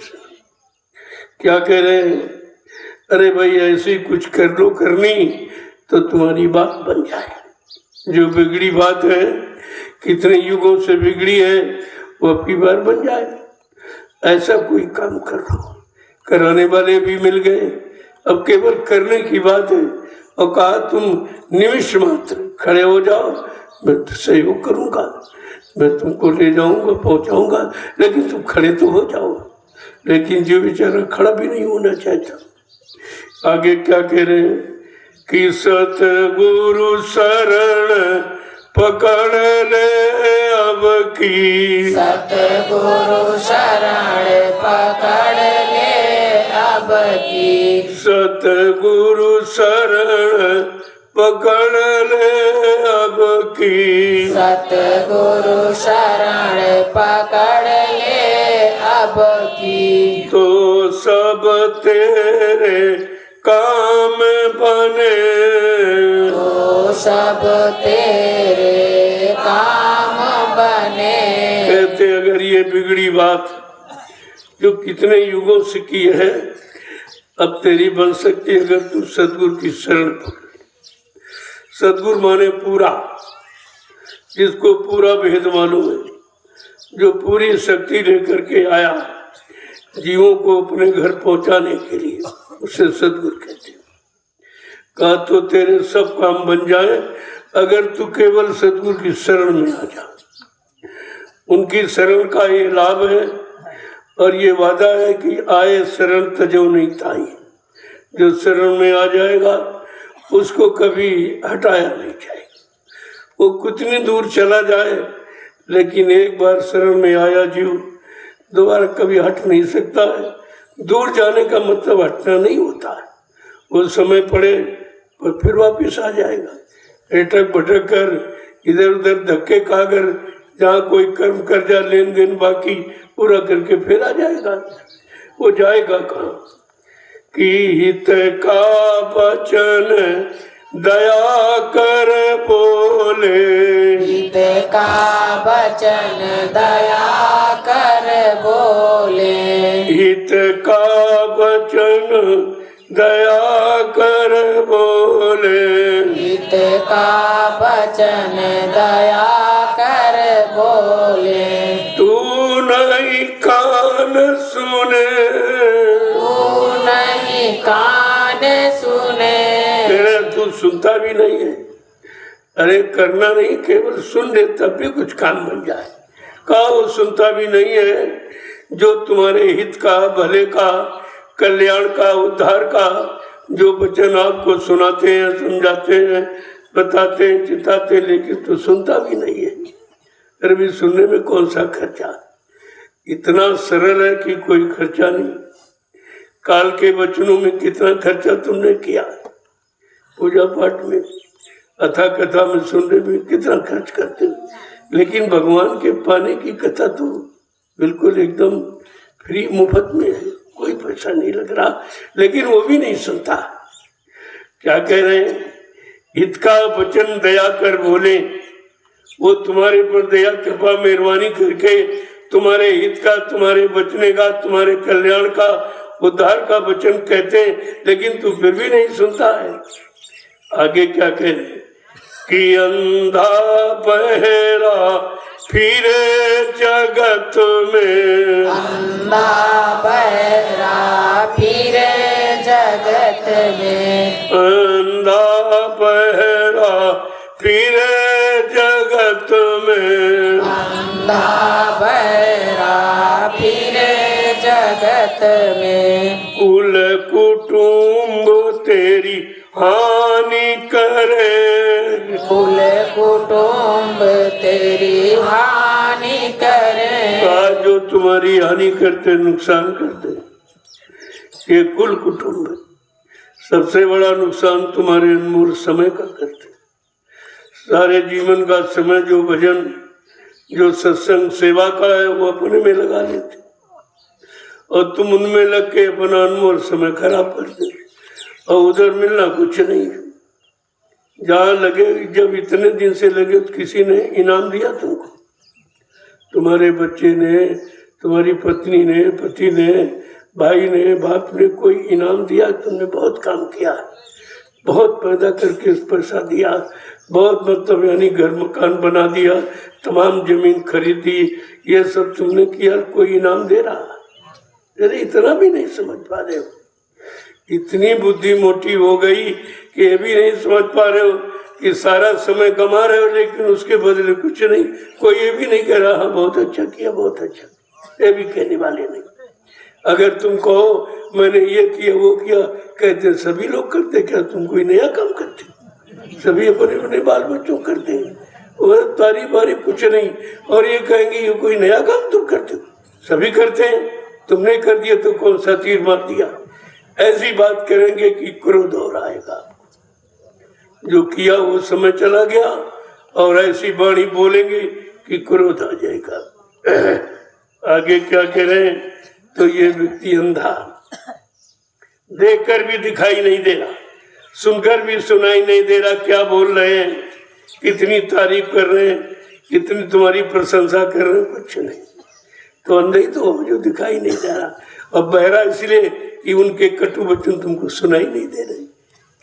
क्या कह रहे हैं, अरे भाई ऐसी कुछ कर लो करनी तो तुम्हारी बात बन जाए। जो बिगड़ी बात है, कितने युगों से बिगड़ी है, वो अब की बार बन जाए। ऐसा कोई काम कर लो, कराने वाले भी मिल गए, अब केवल करने की बात है। और कहा तुम निमिष मात्र खड़े हो जाओ, मैं तो सहयोग करूंगा, मैं तुमको ले जाऊंगा पहुंचाऊंगा, लेकिन तुम खड़े तो हो जाओ। लेकिन जो बेचारा खड़ा भी नहीं होना चाहता। आगे क्या कह रहे हैं कि सतगुरु शरण पकड़ ले अब की, सतगुरु शरण पकड़ ले अब की, सतगुरु शरण पकड़ ले अब की, सतगुरु शरण पकड़ ले अब की, तो सब तेरे काम बने, तो सब तेरे काम बने। कहते अगर ये बिगड़ी बात जो कितने युगों से की है, अब तेरी बन सकती है अगर तू सतगुरु की शरण पकड़। सतगुरु माने पूरा, जिसको पूरा भेद मालूम है, जो पूरी शक्ति लेकर के आया जीवों को अपने घर पहुंचाने के लिए, उसे सतगुरु कहते हैं। कहा तो तेरे सब काम बन जाए अगर तू केवल सतगुरु की शरण में आ जा। उनकी शरण का ये लाभ है और ये वादा है कि आए शरण तजो नहीं ताई। जो शरण में आ जाएगा उसको कभी हटाया नहीं जाएगा। वो कितनी दूर चला जाए, लेकिन एक बार शरण में आया जीव दोबारा कभी हट नहीं सकता है। दूर जाने का मतलब हटना नहीं होता है, वो समय पड़े और फिर वापस आ जाएगा। एटक भटक कर इधर उधर धक्के खाकर जहाँ कोई कर्म कर्जा लेन देन बाकी पूरा करके फिर आ जाएगा। वो जाएगा कहाँ कि हित का वचन दया कर बोले, हित का वचन दया कर बोले, हित का वचन दया कर बोले, हित का वचन दया कर बोले। तू नहीं कान सुने, तू नहीं कान सुने, तू सुनता भी नहीं है। अरे करना नहीं, केवल सुन ले तब भी कुछ काम बन जाए। कहा वो सुनता भी नहीं है जो तुम्हारे हित का, भले का, कल्याण का, उद्धार का जो वचन आपको सुनाते हैं, समझाते हैं, बताते हैं, चिताते हैं, लेकिन तो सुनता भी नहीं है। अरे भी सुनने में कौन सा खर्चा, इतना सरल है कि कोई खर्चा नहीं। काल के वचनों में कितना खर्चा तुमने किया पूजा पाठ में, अथा कथा में सुनने में कितना खर्च करते हो, लेकिन भगवान के पाने की कथा तो बिल्कुल एकदम फ्री मुफ्त में है, कोई पैसा नहीं लग रहा, लेकिन वो भी नहीं सुनता। क्या कह रहे हैं? हित का वचन दया कर बोले, वो तुम्हारे पर दया कृपा मेहरबानी करके तुम्हारे हित का, तुम्हारे बचने का, तुम्हारे कल्याण का, उद्धार का वचन कहते हैं, लेकिन तू फिर भी नहीं सुनता है। आगे क्या कह रहे कि अंधा बहरा फिरे जगत में, अंधा बहरा फिरे जगत में, अंधा बहरा फिरे जगत में, अंधा बहरा फिरे जगत में, कुल कुटुंब तेरी हानि करे, कुल कुटुंब तेरी हानि करे, जो तुम्हारी हानि करते, नुकसान करते, ये कुल कुटुंब है। सबसे बड़ा नुकसान तुम्हारे अनमोल समय का करते। सारे जीवन का समय जो भजन, जो सत्संग सेवा का है, वो अपने में लगा लेते, और तुम उनमें लग के अपना अनमोल समय खराब करते, और उधर मिलना कुछ नहीं है। जहाँ लगे, जब इतने दिन से लगे तो किसी ने इनाम दिया तुमको? तुम्हारे बच्चे ने, तुम्हारी पत्नी ने, पति ने, भाई ने, बाप ने कोई इनाम दिया? तुमने बहुत काम किया, बहुत पैदा करके पैसा दिया, बहुत मतलब यानी घर मकान बना दिया, तमाम जमीन खरीदी, ये सब तुमने किया, कोई इनाम दे रहा? अरे इतना भी नहीं समझ पा रहे हो। इतनी बुद्धि मोटी हो गई कि ये भी नहीं समझ पा रहे हो कि सारा समय कमा रहे हो, लेकिन उसके बदले कुछ नहीं। कोई ये भी नहीं कह रहा हाँ बहुत अच्छा किया, बहुत अच्छा, ये भी कहने वाले नहीं। अगर तुम कहो मैंने ये किया वो किया, कहते सभी लोग करते, क्या तुम कोई नया काम करते? सभी अपने अपने बाल बच्चों करते हैं, और तारीफ वारीफ कुछ नहीं, और ये कहेंगे ये कोई नया काम तुम करते हो? सभी करते हैं, तुमने कर दिया तो कौन सा तीर मार दिया? ऐसी बात करेंगे कि क्रोध और आएगा। जो किया वो समय चला गया, और ऐसी वाणी बोलेंगे कि क्रोध आ जाएगा। आगे क्या कह रहे हैं? तो ये व्यक्ति अंधा, देखकर भी दिखाई नहीं दे रहा, सुनकर भी सुनाई नहीं दे रहा क्या बोल रहे हैं, कितनी तारीफ कर रहे हैं, कितनी तुम्हारी प्रशंसा कर रहे हैं, कुछ नहीं। तो अंधा ही तो जो दिखाई नहीं दे रहा। और बहरा इसलिए कि उनके कटु वचन तुमको सुनाई नहीं दे रहे,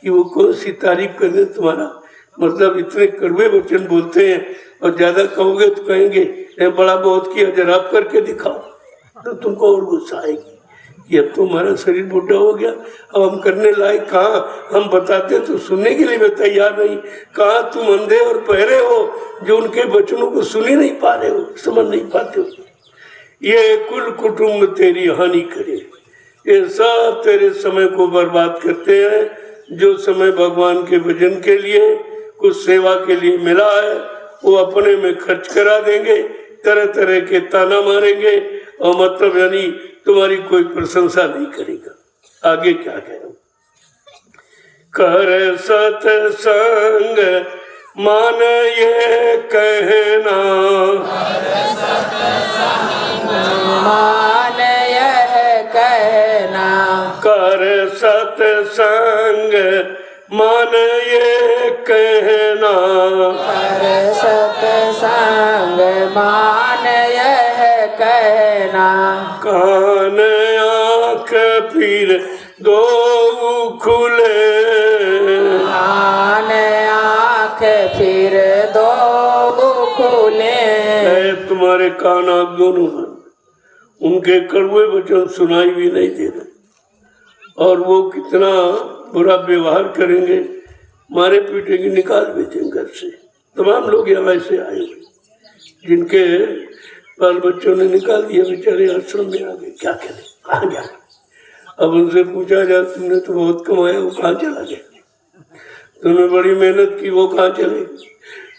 कि वो कौन सी तारीफ कर रहे तुम्हारा, मतलब इतने कड़वे वचन बोलते हैं, और ज्यादा कहोगे तो कहेंगे बड़ा बहुत किया, जरा आप करके दिखाओ, तो तुमको और गुस्सा आएगी कि अब तो हमारा शरीर बुढ़ा हो गया, अब हम करने लायक कहाँ, हम बताते तो सुनने के लिए भी तैयार नहीं, कहाँ तुम अंधे और बहरे हो जो उनके वचनों को सुन ही नहीं पा रहे हो, समझ नहीं पाते हो। ये कुल कुटुंब तेरी हानि करे, ये सब तेरे समय को बर्बाद करते हैं। जो समय भगवान के भजन के लिए, कुछ सेवा के लिए मिला है, वो अपने में खर्च करा देंगे, तरह तरह के ताना मारेंगे, और मतलब यानी तुम्हारी कोई प्रशंसा नहीं करेगा। आगे क्या कह रहा? कर सत्संग मान ये कहना, मान यह कहना, कर सत्संग मान ये कहना, कर सत्संग मान यह कहना, कान आँख फिर दो खुले, कान आँख फिर दो खुले, तुम्हारे कान आँख दोनों हैं, उनके कड़वे वचन सुनाई भी नहीं दे रहे, और वो कितना बुरा व्यवहार करेंगे, मारे पीटेंगे, निकाल भी देंगे घर से। तमाम लोग यहाँ ऐसे आए हुए जिनके बाल बच्चों ने निकाल दिया, बेचारे आश्रम में आ गए, क्या करें, कहाँ जाए? अब उनसे पूछा जाए तुमने तो बहुत कमाया, वो कहाँ चला गया? तुमने बड़ी मेहनत की, वो कहाँ चले?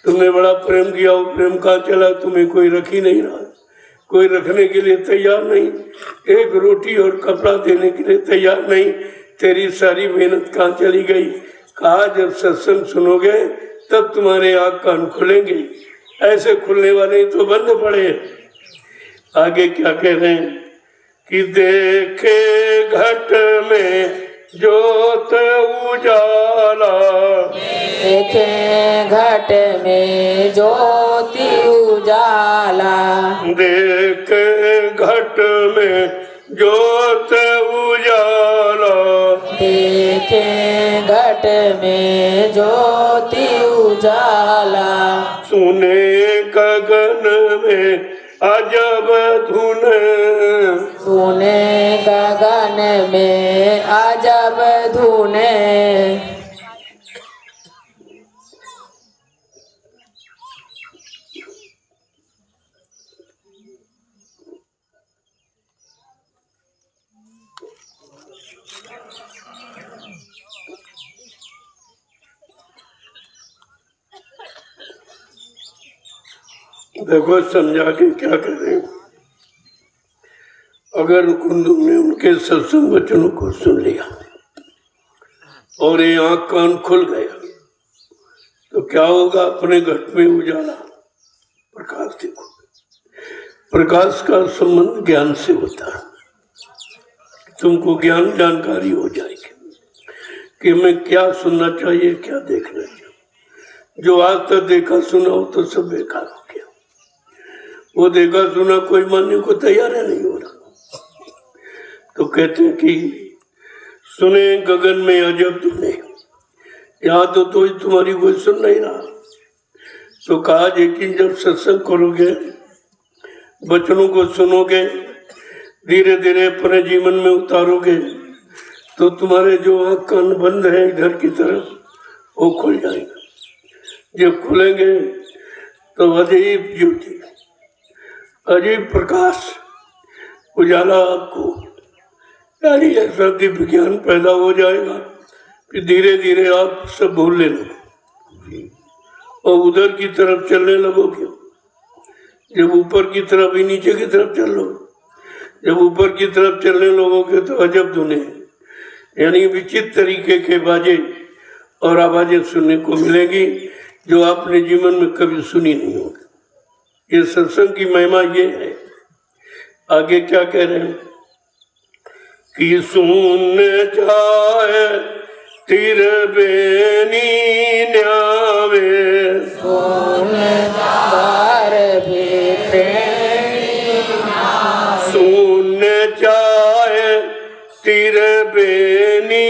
तुमने बड़ा प्रेम किया, वो प्रेम कहाँ चला? तुम्हें कोई रख ही नहीं रहा, कोई रखने के लिए तैयार नहीं, एक रोटी और कपड़ा देने के लिए तैयार नहीं। तेरी सारी मेहनत कहाँ चली गई, कहा जब सत्संग सुनोगे तब तुम्हारे आँख कान खुलेंगे, ऐसे खुलने वाले तो बंद पड़े। आगे क्या कह रहे हैं कि देखे घट में ज्योत उजाला, देखे घट में ज्योति उजाला, देखे घट में ज्योत उजाला, देखे घट में ज्योति उजाला, सुने गगन में अजब धुन, सुने गगन में अजब धुने, देखो समझा के क्या करें। अगर कुंदुम ने उनके सत्संग वचनों को सुन लिया और ये आँख कान खुल गया तो क्या होगा? अपने घट में उजाला, प्रकाश देखो। प्रकाश का संबंध ज्ञान से होता है। तुमको ज्ञान जानकारी हो जाएगी कि मैं क्या सुनना चाहिए, क्या देखना चाहिए। जो आज तक देखा सुना हो तो सब बेकार हो गया। वो देखा सुना कोई मानने को तैयार है नहीं हो रहा। तो कहते हैं कि सुने गगन में अजब धुने, यहाँ तो तुम्हारी कोई सुन नहीं रहा। तो कहा लेकिन जब सत्संग करोगे, वचनों को सुनोगे, धीरे धीरे अपने जीवन में उतारोगे तो तुम्हारे जो आँख कान बंद है इधर की तरफ वो खुल जाएगा। जब खुलेंगे तो अजीब ज्योति, अजीब प्रकाश उजाला आपको यानी ऐसा दिव्य ज्ञान पैदा हो जाएगा। फिर धीरे धीरे आप सब भूलने लगोगे और उधर की तरफ चलने लगोगे। जब ऊपर की तरफ ही नीचे की तरफ चल लो, जब ऊपर की तरफ चलने लगोगे तो अजब धुने यानी विचित्र तरीके के बाजे और आवाजें सुनने को मिलेगी जो आपने जीवन में कभी सुनी नहीं होगी। ये सत्संग की महिमा ये है। आगे क्या कह रहे हैं कि सुन जाए तिर बेनी न्यावे, सुन बार भी सुन जाए तिर बेनी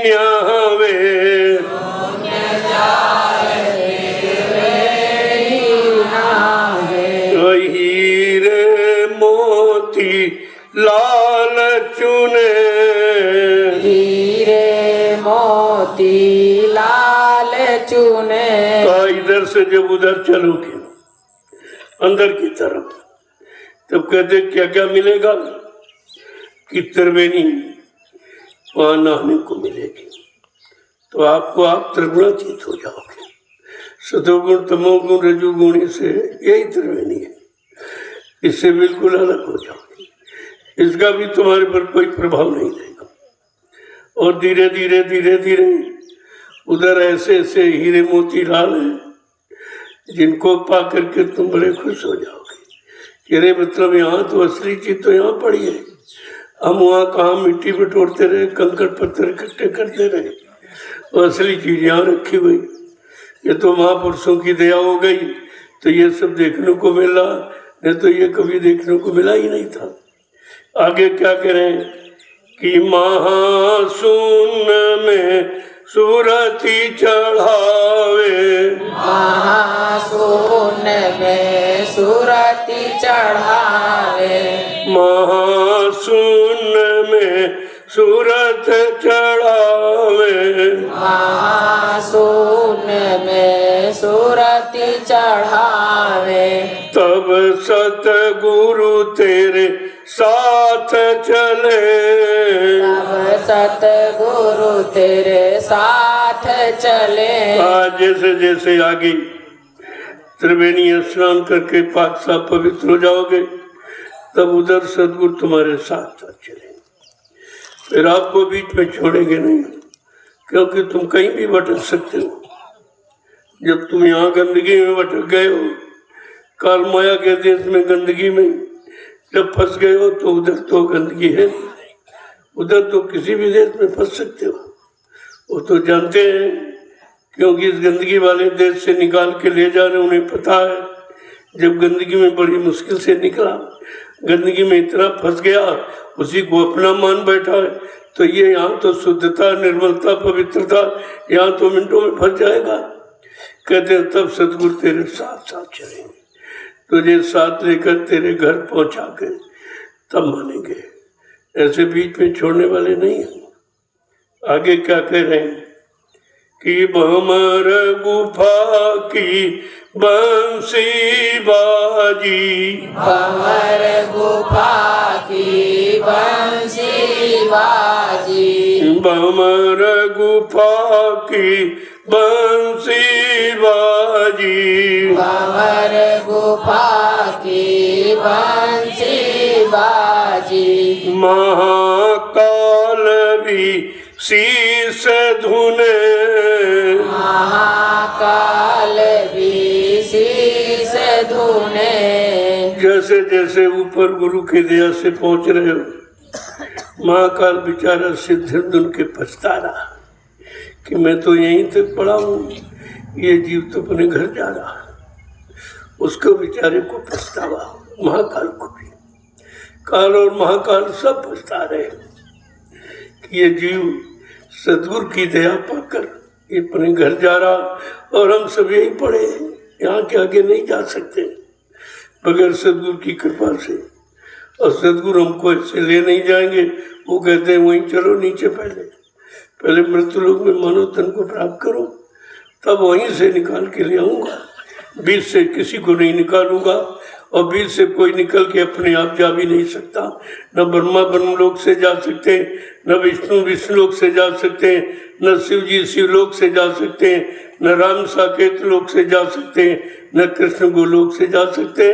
न्यावे, हीरे मोती लाल चुने, हीरे मोती लाल चुने। तो इधर से जब उधर चलोगे अंदर की तरफ तब कहते क्या क्या मिलेगा कि त्रिवेणी वहां नहाने को मिलेगी। तो आपको आप त्रिगुणातीत हो जाओगे। सतोगुण तमोगुण रजोगुणी से यही त्रिवेणी है, इससे बिल्कुल अलग हो जाओगे। इसका भी तुम्हारे पर कोई प्रभाव नहीं रहेगा। और धीरे धीरे धीरे धीरे उधर ऐसे ऐसे हीरे मोती लाल हैं जिनको पा करके तुम बड़े खुश हो जाओगे। अरे मतलब यहाँ तो असली चीज तो यहाँ पड़ी है, हम वहाँ कहाँ मिट्टी बटोरते रहे, कंकड़ पत्थर इकट्ठे करते रहे, और असली चीज यहाँ रखी हुई। ये तो महापुरुषों की दया हो गई तो ये सब देखने को मिला, नहीं तो ये कभी देखने को मिला ही नहीं था। आगे क्या कह रहे हैं कि महाशून में सूरती चढ़ावे, महाशून में सूरती चढ़ावे, महाशून में सूरत चढ़ावे, महाशून में सूरती चढ़ावे। तब सतगुरु तेरे साथ चले, तब सतगुरु तेरे साथ चले। आज जैसे जैसे आगे त्रिवेणी स्नान करके पाक साफ पवित्र हो जाओगे तब उधर सतगुरु तुम्हारे साथ साथ चलेंगे। फिर आपको बीच में छोड़ेंगे नहीं, क्योंकि तुम कहीं भी भटक सकते हो। जब तुम यहाँ गंदगी में भटक गए हो, काल माया के देश में गंदगी में जब फंस गए हो, तो उधर तो गंदगी है, उधर तो किसी भी देश में फंस सकते हो। वो तो जानते हैं, क्योंकि इस गंदगी वाले देश से निकाल के ले जा रहे, उन्हें पता है। जब गंदगी में बड़ी मुश्किल से निकला, गंदगी में इतना फंस गया, उसी को अपना मान बैठा है, तो ये यहाँ तो शुद्धता, निर्मलता, पवित्रता, यहाँ तो मिनटों में फंस जाएगा। कहते हैं तब सतगुरु तेरे साथ साथ चलेंगे, तुझे साथ लेकर तेरे घर पहुंचा के तब मानेंगे, ऐसे बीच में छोड़ने वाले नहीं हैं। आगे क्या कह रहे हैं कि भमर गुफा की बंसी बाजी, भंवर गुफा की बंसी बाजी, भमर गुफा की बंसी बाजी, भंवर गुफा की बंसी बाजी, महाकाल भी शीस धुने, महाकाल भी शीस धुने। जैसे जैसे ऊपर गुरु की दया से पहुंच रहे हो, महाकाल बेचारा सिद्ध धुन के पछता रहा कि मैं तो यहीं तक पड़ा हूँ, ये जीव तो अपने घर जा रहा। उसको बेचारे को पछतावा, महाकाल को भी। काल और महाकाल सब पछता रहे कि ये जीव सदगुरु की दया पाकर ये अपने घर जा रहा, और हम सब यही पड़े हैं, यहाँ के आगे नहीं जा सकते बगैर सदगुरु की कृपा से। और सदगुरु हमको ऐसे ले नहीं जाएंगे, वो कहते हैं वहीं चलो नीचे, पहले मृत्यु लोक में मानव तन को प्राप्त करो, तब वहीं से निकाल के ले आऊँगा। बीच से किसी को नहीं निकालूंगा, और बीच से कोई निकल के अपने आप जा भी नहीं सकता। न ब्रह्मा ब्रह्मलोक से जा सकते, न विष्णु विष्णुलोक से जा सकते, न शिव जी शिवलोक से जा सकते, न राम साकेत लोक से जा सकते, न कृष्ण गोलोक से जा सकते,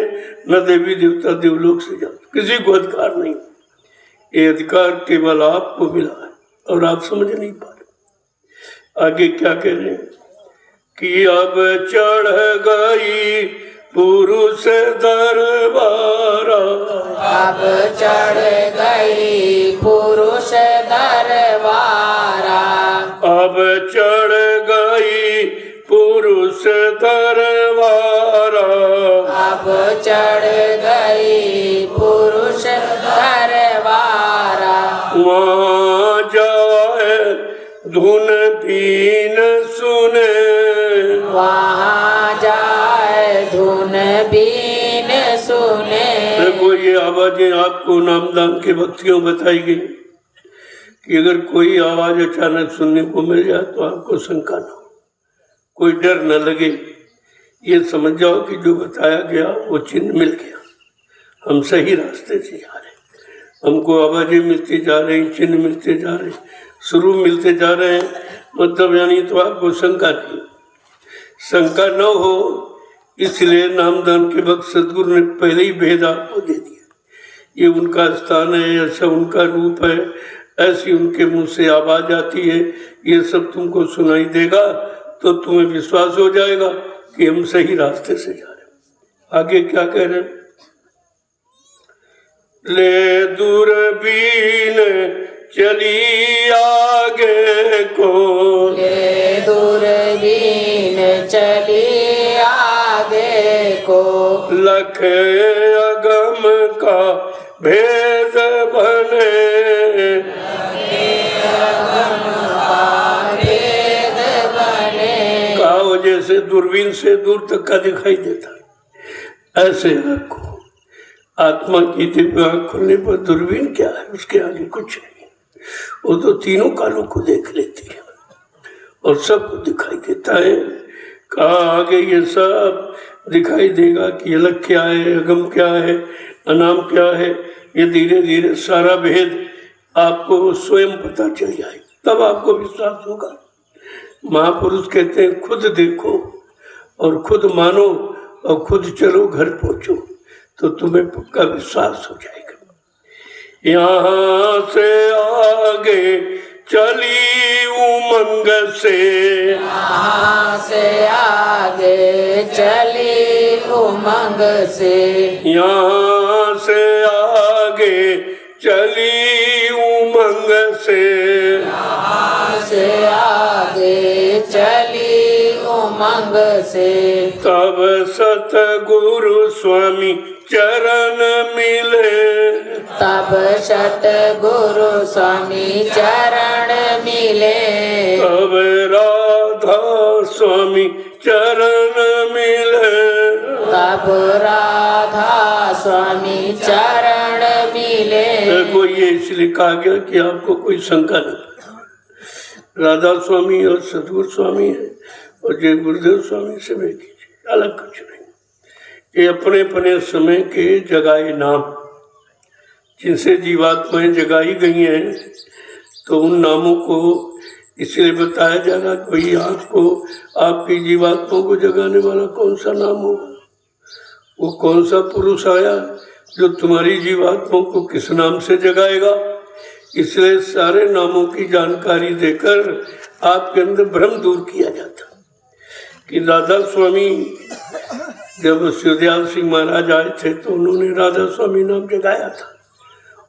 न देवी देवता देवलोक से जा सकते। किसी को अधिकार नहीं। ये अधिकार केवल आपको मिला है, और आप समझ नहीं पा रहे। आगे क्या कह रहे हैं कि अब चढ़ गई पुरुष दरबारा, अब चढ़ गई पुरुष दरबारा, अब चढ़ गई पुरुष दरबारा, अब चढ़ गई पुरुष दरबारा। वहाँ जाए धुन बीन सुने, वहाँ जाए धुन बीन सुने। देखो ये आवाजें आपको नामदान के भक्तियों बताई गई कि अगर कोई आवाज अचानक सुनने को मिल जाए तो आपको शंका न हो, कोई डर न लगे, ये समझ जाओ कि जो बताया गया वो चिन्ह मिल गया, हम सही रास्ते से जा रहे हैं। हमको आवाजें मिलती जा रही, चिन्ह मिलते जा रहे, स्वरूप मिलते जा रहे हैं, मतलब यानी तो आपको शंका नहीं, शंका न हो। इसलिए नामदान के वक्त सदगुरु ने पहले ही भेद आपको दे दिया, ये उनका स्थान है, ऐसा उनका रूप है, ऐसी उनके मुंह से आवाज आती है, ये सब तुमको सुनाई देगा, तो तुम्हें विश्वास हो जाएगा कि हम सही रास्ते से जा रहे हैं। आगे क्या कह रहे हैं, ले दूरबीन चली आगे को, ले दूरबीन चली आगे को, लख अगम का भेद बने, भेद बने। कहा जैसे दूरबीन से दूर तक का दिखाई देता है, ऐसे आपको आत्मा की दिव्य आँख खुलने पर दूरबीन क्या है, उसके आगे कुछ नहीं, वो तो तीनों कालों को देख लेती है और सबको दिखाई देता है। कहा आगे ये सब दिखाई देगा कि अलग क्या है, अगम क्या है, अनाम क्या है, ये धीरे धीरे सारा भेद आपको स्वयं पता चल जाएगा, तब आपको विश्वास होगा। महापुरुष कहते हैं खुद देखो और खुद मानो और खुद चलो घर पहुंचो, तो तुम्हें पक्का विश्वास हो जाएगा। यहाँ से आगे चली उमंग से, यहाँ से आगे चली उमंग से, यहाँ से आगे चली उमंग से, यहाँ से आगे चली उमंग से। तब सतगुरु स्वामी चरण मिले, तब सतगुरु स्वामी चरण मिले, तब राधा स्वामी चरण मिले, तब राधा स्वामी चरण मिले। देखो ये इसलिए कहा गया कि आपको कोई शंका न पड़े। राधा स्वामी और सतगुरु स्वामी है और जय गुरुदेव स्वामी से में कीजिए, अलग कुछ नहीं। ये अपने अपने समय के जगाए नाम जिनसे जीवात्माएं जगाई गई हैं, तो उन नामों को इसलिए बताया जा रहा कि भाई आपको आपकी जीवात्मा को जगाने वाला कौन सा नाम होगा, वो कौन सा पुरुष आया जो तुम्हारी जीवात्मा को किस नाम से जगाएगा। इसलिए सारे नामों की जानकारी देकर आपके अंदर भ्रम दूर किया जाता कि राधा स्वामी जब शिवदयाल सिंह महाराज आए थे तो उन्होंने राधा स्वामी नाम जगाया था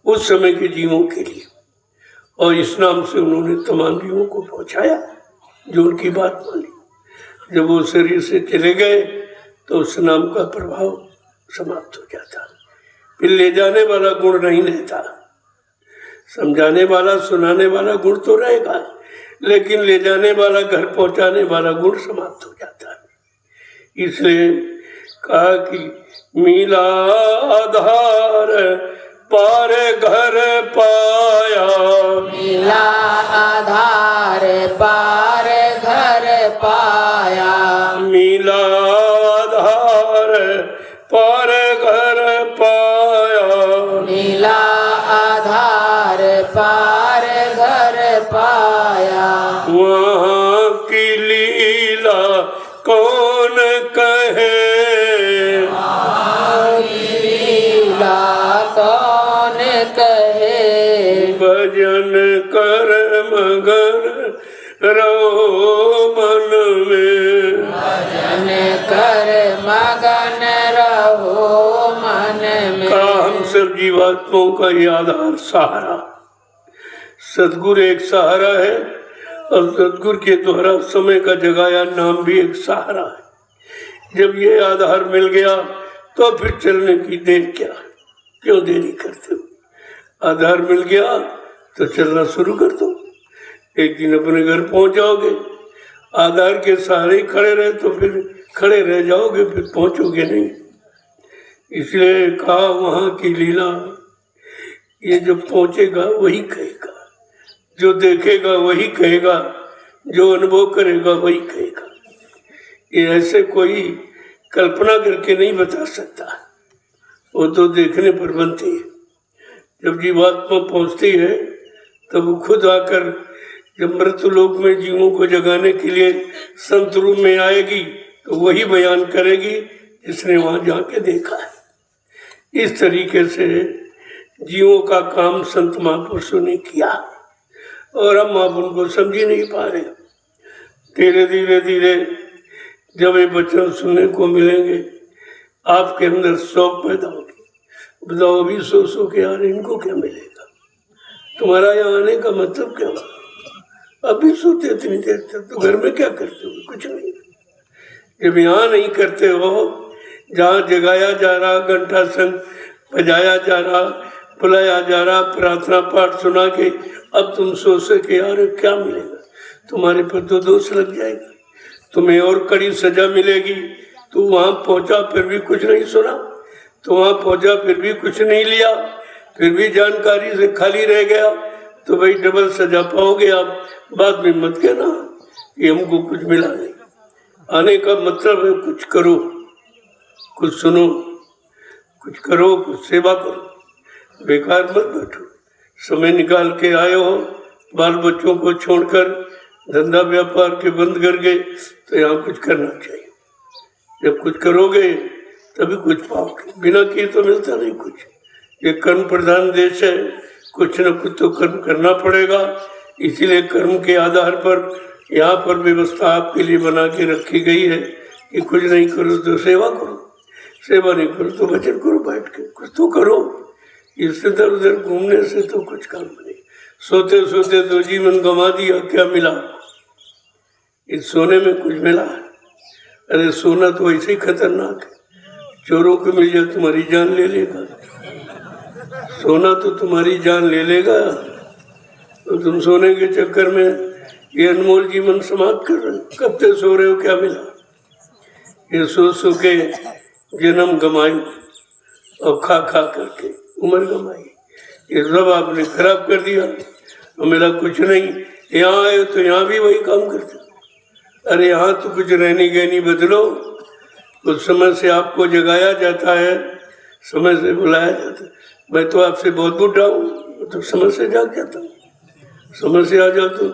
उस समय के जीवों के लिए, और इस नाम से उन्होंने तमाम जीवों को पहुंचाया जो उनकी बात मानी। जब वो शरीर से चले गए तो उस नाम का प्रभाव समाप्त हो जाता, फिर ले जाने वाला गुण नहीं रहता। समझाने वाला सुनाने वाला गुण तो रहेगा, लेकिन ले जाने वाला घर पहुंचाने वाला गुण समाप्त हो जाता है। इसलिए कहा कि मिला आधार पार घर पाया, मिला आधार पार घर पाया, मिला आधार पार घर पाया, मिला आधार पार घर पाया। वहाँ की लीला कौन कहे, लीला कौन कहे, भजन कर मगन रहो मन में, भजन कर मगन रहो मन में। का हम सब जीवात्माओं का ये आधार सहारा, सदगुरु एक सहारा है और सदगुरु के द्वारा समय का जगाया नाम भी एक सहारा है। जब ये आधार मिल गया तो फिर चलने की देर क्या, क्यों देरी करते हो। आधार मिल गया तो चलना शुरू कर दो, एक दिन अपने घर पहुंच जाओगे। आधार के सहारे ही खड़े रहे तो फिर खड़े रह जाओगे, फिर पहुंचोगे नहीं। इसलिए कहा वहाँ की लीला, ये जो पहुंचेगा वही कहेगा, जो देखेगा वही कहेगा, जो अनुभव करेगा वही कहेगा। ये ऐसे कोई कल्पना करके नहीं बता सकता, वो तो देखने पर बनती है। जब जीवात्मा पहुंचती है तब वो खुद आकर जब मृत्युलोक में जीवों को जगाने के लिए संत रूप में आएगी तो वही बयान करेगी जिसने वहां जाके देखा है। इस तरीके से जीवों का काम संत महापुरुषों ने किया और हम आप उनको समझ ही नहीं पा रहे। धीरे धीरे धीरे जब ये वचन सुनने को मिलेंगे आपके अंदर शौक पैदा होगी। बताओ अभी सो के यार इनको क्या मिलेगा, तुम्हारा यहाँ आने का मतलब क्या हुआ। अभी सोते इतनी देर तक तो घर में क्या करते हो, कुछ नहीं। जब यहाँ नहीं करते हो, जहाँ जगाया जा रहा, घंटा संग बजाया जा रहा, बुलाया जा रहा, प्रार्थना पाठ सुना के अब तुम सोचे कि यार क्या मिलेगा, तुम्हारे पर तो दोष लग जाएगा, तुम्हें और कड़ी सजा मिलेगी। तू वहाँ पहुँचा फिर भी कुछ नहीं सुना, तो वहाँ पहुँचा फिर भी कुछ नहीं लिया, फिर भी जानकारी से खाली रह गया, तो भाई डबल सजा पाओगे आप। बाद में मत कहना कि हमको कुछ मिला नहीं। आने का मतलब है कुछ करो, कुछ सुनो, कुछ करो, कुछ सेवा करो, बेकार मत बैठो। समय निकाल के आए हो, बाल बच्चों को छोड़कर धंधा व्यापार के बंद कर गए, तो यहाँ कुछ करना चाहिए। जब कुछ करोगे तभी कुछ पाओगे, बिना किए तो मिलता नहीं कुछ। ये कर्म प्रधान देश है, कुछ न कुछ तो कर्म करना पड़ेगा। इसलिए कर्म के आधार पर यहाँ पर व्यवस्था आपके लिए बना के रखी गई है कि कुछ नहीं करो तो सेवा करो, सेवा नहीं करो तो भजन करो, बैठ के कुछ तो करो। इस इधर उधर घूमने से तो कुछ काम नहीं। सोते सोते तो जीवन गंवा दिया, क्या मिला? इस सोने में कुछ मिला? अरे सोना तो ऐसे ही खतरनाक है, चोरों को मिल जाए तुम्हारी जान ले लेगा। सोना तो तुम्हारी जान ले लेगा, तो तुम सोने के चक्कर में ये अनमोल जीवन समाप्त कर रहे हो। कब तक सो रहे हो? क्या मिला? ये सो के जन्म गंवाई और खा करके उम्र गंवाई, ये सब आपने खराब कर दिया। और मेरा कुछ नहीं, यहाँ आए तो यहाँ भी वही काम करते। अरे यहाँ तो कुछ रहनी गहनी बदलो। कुछ समय से आपको जगाया जाता है, समय से बुलाया जाता है। मैं तो आपसे बहुत बुढ़ा हूँ, तो समय से जाग जाता हूँ। समय से आ जाओ तो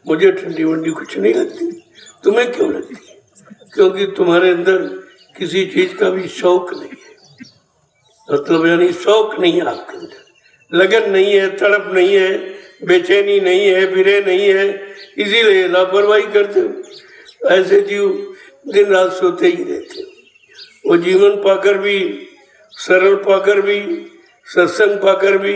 मुझे ठंडी वंडी कुछ नहीं लगती, तुम्हें क्यों लगती है? क्योंकि तुम्हारे अंदर किसी चीज का भी शौक नहीं है। मतलब यानी शौक नहीं है आपके अंदर, लगन नहीं है, तड़प नहीं है, बेचैनी नहीं है, बिरे नहीं है, इसीलिए लापरवाही करते हो। ऐसे जीव दिन रात सोते ही रहते। वो जीवन पाकर भी, सरल पाकर भी, सत्संग पाकर भी,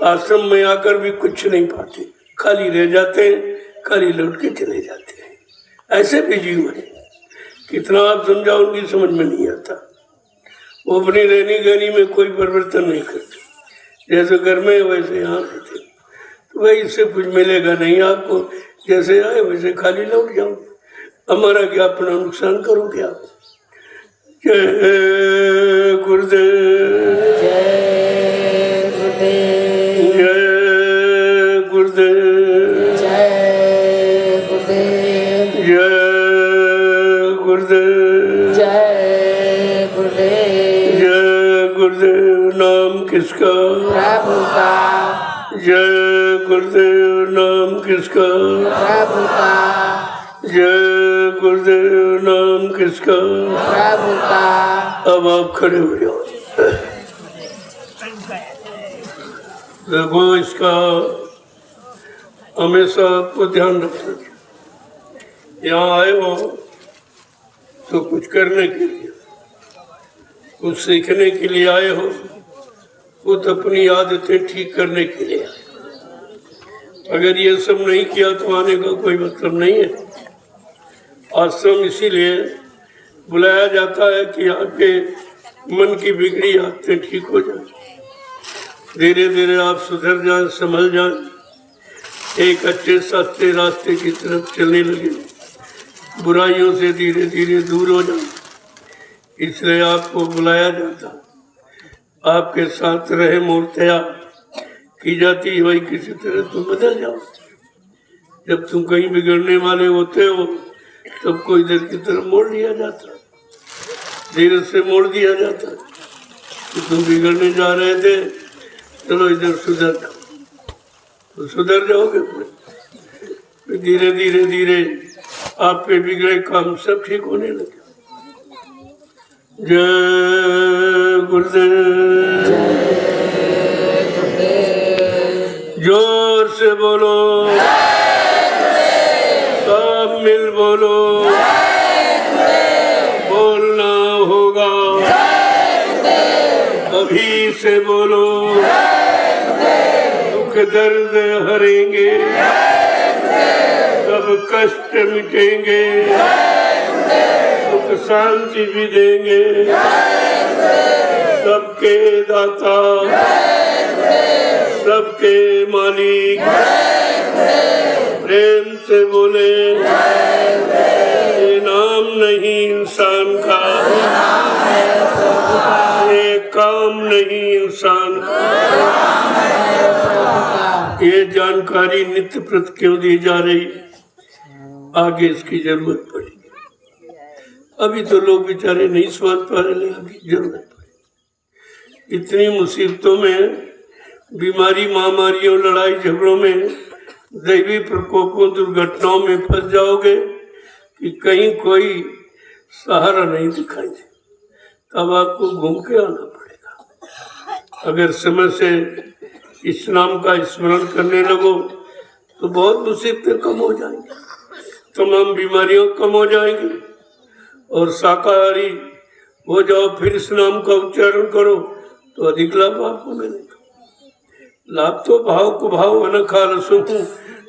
आश्रम में आकर भी कुछ नहीं पाते, खाली रह जाते हैं, खाली लौट के चले जाते हैं। ऐसे भी जीव हैं, कितना आप समझाओ उनकी समझ में नहीं आता। वो अपनी रहनी गहनी में कोई परिवर्तन नहीं करते, जैसे घर में वैसे यहाँ रहते। तो भाई इससे कुछ मिलेगा नहीं आपको, जैसे आए वैसे खाली लौट जाओगे। हमारा क्या अपना नुकसान करोगे आप? जय गुरुदेव, जय गुरुदेव, जय गुरुदेव, जय गुरुदेव, जय गुरुदेव, जय गुरुदेव। जय गुरुदेव। नाम किसका? प्रभु का, जय गुरुदेव। नाम किसका? प्रभु का, जय गुरुदेव। नाम किसका? प्रभु का। अब आप खड़े हो जाओ। देखो इसका हमेशा आपको ध्यान रखना चाहिए। यहाँ आए हो तो कुछ करने के लिए, कुछ सीखने के लिए आए हो, खुद अपनी आदतें ठीक करने के लिए। अगर ये सब नहीं किया तो आने का कोई मतलब नहीं है। आश्रम इसीलिए बुलाया जाता है कि आपके मन की बिगड़ी आदतें ठीक हो जाए, धीरे धीरे आप सुधर जाएं, संभल जाएं, एक अच्छे सस्ते रास्ते की तरफ चलने लगे, बुराइयों से धीरे धीरे दूर हो जाए। इसलिए आपको बुलाया जाता, आपके साथ रहे मूर्तियाँ की जाती, वही किसी तरह तुम बदल जाओ। जब तुम कहीं बिगड़ने वाले होते हो तब को इधर की तरफ मोड़ लिया जाता, धीरे से मोड़ दिया जाता कि तुम बिगड़ने जा रहे थे, चलो इधर सुधर जाओ, तो सुधर जाओगे। फिर धीरे धीरे धीरे आपके बिगड़े काम सब ठीक होने लगे। जय गुरुदेव, जोर से बोलो, सब मिल बोलो, बोलना होगा, अभी से बोलो, दुख दर्द हरेंगे, सब कष्ट मिटेंगे, सुख शांति भी देंगे, सबके दाता, सबके मालिक, प्रेम से बोले, ये नाम नहीं इंसान का, ये काम नहीं इंसान का। ये जानकारी नित्य प्रति क्यों दी जा रही, आगे इसकी जरूरत पड़ेगी। अभी तो लोग बेचारे नहीं समझ पा रहे, आगे जरूरत पड़ेगी। इतनी मुसीबतों में, बीमारी, महामारियों, लड़ाई झगड़ों में, दैवी प्रकोपों, दुर्घटनाओं में फंस जाओगे कि कहीं कोई सहारा नहीं दिखाई दे, तब आपको घूम के आना पड़ेगा। अगर समय से इस नाम का स्मरण करने लगो तो बहुत मुसीबतें कम हो जाएंगी, तमाम बीमारियां कम हो जाएंगी और शाकाहारी हो जाओ, फिर इस नाम का उच्चारण करो तो अधिक लाभ आपको मिलेगा। लाभ तो भाव को भाव अनखा रसों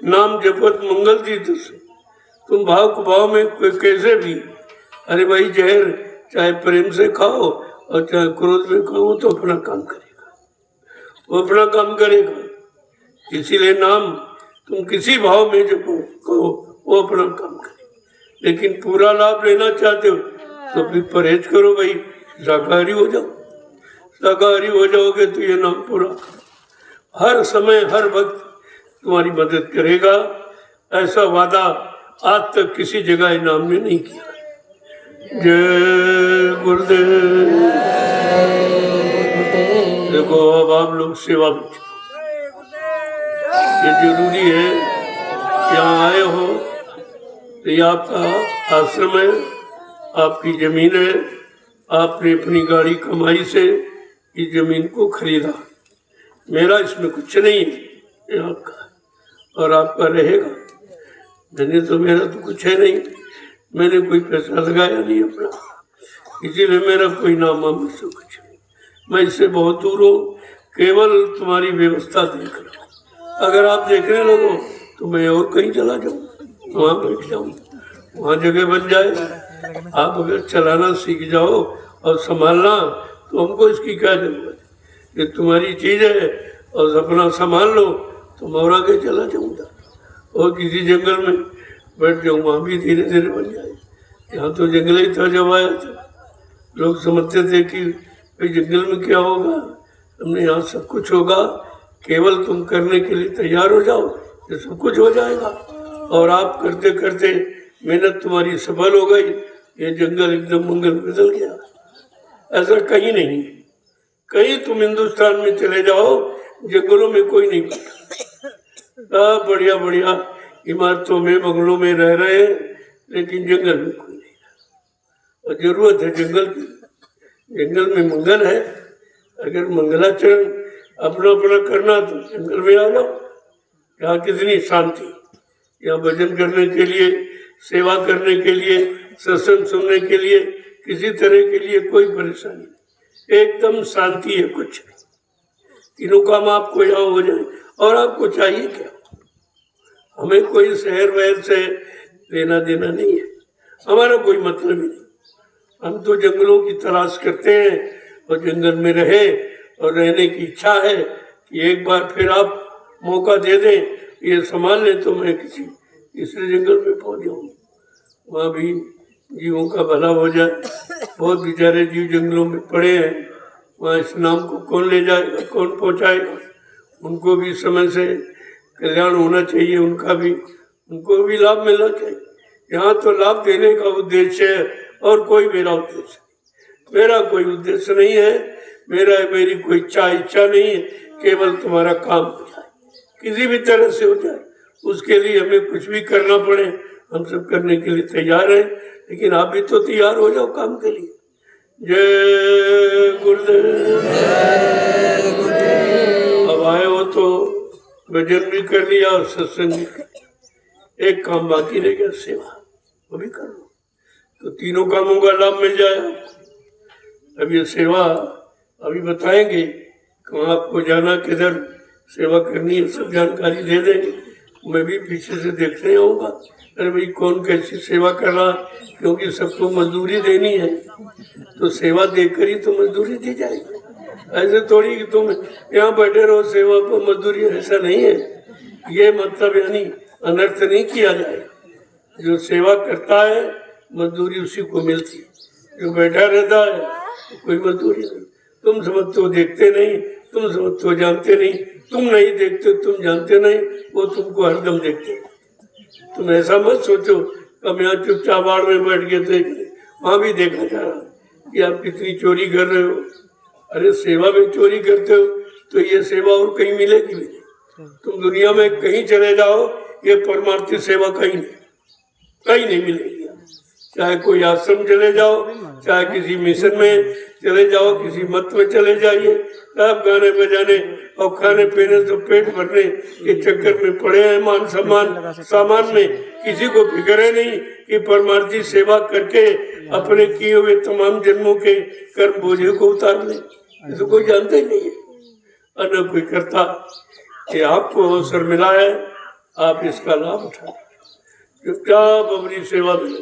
नाम जपत मंगल दी दसो। तुम भाव को भाव में कैसे भी, अरे भाई जहर चाहे प्रेम से खाओ और चाहे क्रोध में खाओ तो अपना काम करेगा, वो अपना काम करेगा। इसीलिए नाम तुम किसी भाव में जपो कहो वो अपना काम करेगा। लेकिन पूरा लाभ लेना चाहते हो तो फिर परहेज करो भाई, शाकाहारी हो जाओ। शाकाहारी हो जाओगे तो ये नाम पूरा हर समय हर वक्त तुम्हारी मदद करेगा। ऐसा वादा आज तक किसी जगह इनाम ने नहीं किया। जय गुरुदेव। देखो अब आप लोग सेवा में, ये जरूरी है, यहाँ आए हो तो ये आपका आश्रम है, आपकी जमीन है, आपने अपनी गाड़ी कमाई से इस जमीन को खरीदा। मेरा इसमें कुछ नहीं है, ये आपका और आपका रहेगा। मैंने तो, मेरा तो कुछ है नहीं, मैंने कोई पैसा लगाया नहीं अपना, इसीलिए मेरा कोई नाम मुझसे कुछ नहीं। मैं इससे बहुत दूर हूँ, केवल तुम्हारी व्यवस्था देख रहा हूँ। अगर आप देखने लगो तो मैं और कहीं चला जाऊँ, वहाँ बैठ जाऊँ, वहाँ जगह बन जाए। आप अगर चलाना सीख जाओ और संभालना तो हमको इसकी क्या जरूरत है, ये तुम्हारी चीज़ है और अपना संभाल लो तो मैं और आगे चला जाऊँगा और किसी जंगल में बैठ जाऊँ, वहाँ भी धीरे धीरे बन जाए। यहाँ तो जंगल ही था जब आया था, लोग समझते थे कि भाई जंगल में क्या होगा, हमने यहाँ सब कुछ होगा, केवल तुम करने के लिए तैयार हो जाओ, ये सब कुछ हो जाएगा। और आप करते करते मेहनत तुम्हारी सफल हो गई, ये जंगल एकदम मंगल बदल गया। ऐसा कहीं नहीं, कहीं तुम हिंदुस्तान में चले जाओ जंगलों में कोई नहीं सब बढ़िया बढ़िया इमारतों में बंगलों में रह रहे हैं, लेकिन जंगल में कोई नहीं रहा। और जरूरत है जंगल की, जंगल में मंगल है। अगर मंगलाचरण अपना अपना करना तो जंगल में आ जाओ, यहाँ कितनी शांति, यहाँ भजन करने के लिए, सेवा करने के लिए, सत्संग सुनने के लिए, किसी तरह के लिए कोई परेशानी नहीं, एकदम शांति है, कुछ नहीं। तीनों काम आपको यहाँ हो जाए। और आपको चाहिए क्या? हमें कोई शहर वहर से लेना देना नहीं है, हमारा कोई मतलब ही नहीं। हम तो जंगलों की तलाश करते हैं और जंगल में रहे और रहने की इच्छा है कि एक बार फिर आप मौका दे दें, ये संभाल लें तो मैं किसी तीसरे जंगल में पहुंच जाऊँ, वहाँ भी जीवों का भला हो जाए। बहुत बेचारे जीव जंगलों में पड़े हैं, वहाँ इस नाम को कौन ले जाएगा, कौन पहुँचाएगा? उनको भी समय से कल्याण होना चाहिए, उनको भी लाभ मिलना चाहिए। यहाँ तो लाभ देने का उद्देश्य है और कोई मेरा उद्देश्य नहीं, मेरा कोई उद्देश्य नहीं है, मेरी कोई इच्छा नहीं है, केवल तुम्हारा काम हो जाए, किसी भी तरह से हो जाए। उसके लिए हमें कुछ भी करना पड़े, हम सब करने के लिए तैयार हैं, लेकिन आप भी तो तैयार हो जाओ काम के लिए। जय गुरुदेव। अब आए हो तो भजन भी कर लिया और सत्संग भी कर लिया, एक काम बाकी रह गया, सेवा, वो भी कर लो तो तीनों कामों का लाभ मिल जाएगा। अब ये सेवा अभी बताएंगे, कहाँ आपको जाना, किधर सेवा करनी है, सब जानकारी दे देंगे। मैं भी पीछे से देखते आऊँगा, अरे भाई कौन कैसी सेवा कर रहा, क्योंकि सबको मजदूरी देनी है, तो सेवा देकर ही तो मजदूरी दी जाएगी। ऐसे थोड़ी कि तुम यहाँ बैठे रहो सेवा पर मजदूरी, ऐसा नहीं है। ये मतलब यानी अनर्थ नहीं किया जाए, जो सेवा करता है मजदूरी उसी को मिलती है, जो बैठा रहता है कोई मजदूरी नहीं। तुम समझते हो देखते नहीं, तुम समझते हो जानते नहीं, तुम नहीं देखते तुम जानते नहीं, वो तुमको हरदम देखते हैं। तुम ऐसा मत सोचो कब यहाँ चुपचाप बाड़ में बैठ के देख ले, वहाँ भी देखा जा रहा कि आप कितनी चोरी कर रहे हो। अरे सेवा में चोरी करते हो तो ये सेवा और कहीं मिलेगी भी नहीं। तुम दुनिया में कहीं चले जाओ, ये परमार्थी सेवा कहीं नहीं मिलेगी। चाहे कोई आश्रम चले जाओ, चाहे किसी मिशन में चले जाओ, किसी मत में चले जाइए, सब गाने बजाने और खाने पीने तो पेट भरने के चक्कर में पड़े हैं। मान सम्मान सामान में किसी को फिक्र है नहीं कि परमार्थी सेवा करके अपने किए हुए तमाम जन्मों के कर्म बोझे को उतार ले। ये तो कोई जानता ही नहीं है, और न कोई करता। कि आपको अवसर मिला है, आप इसका लाभ उठाएं, चुपचाप अपनी सेवा में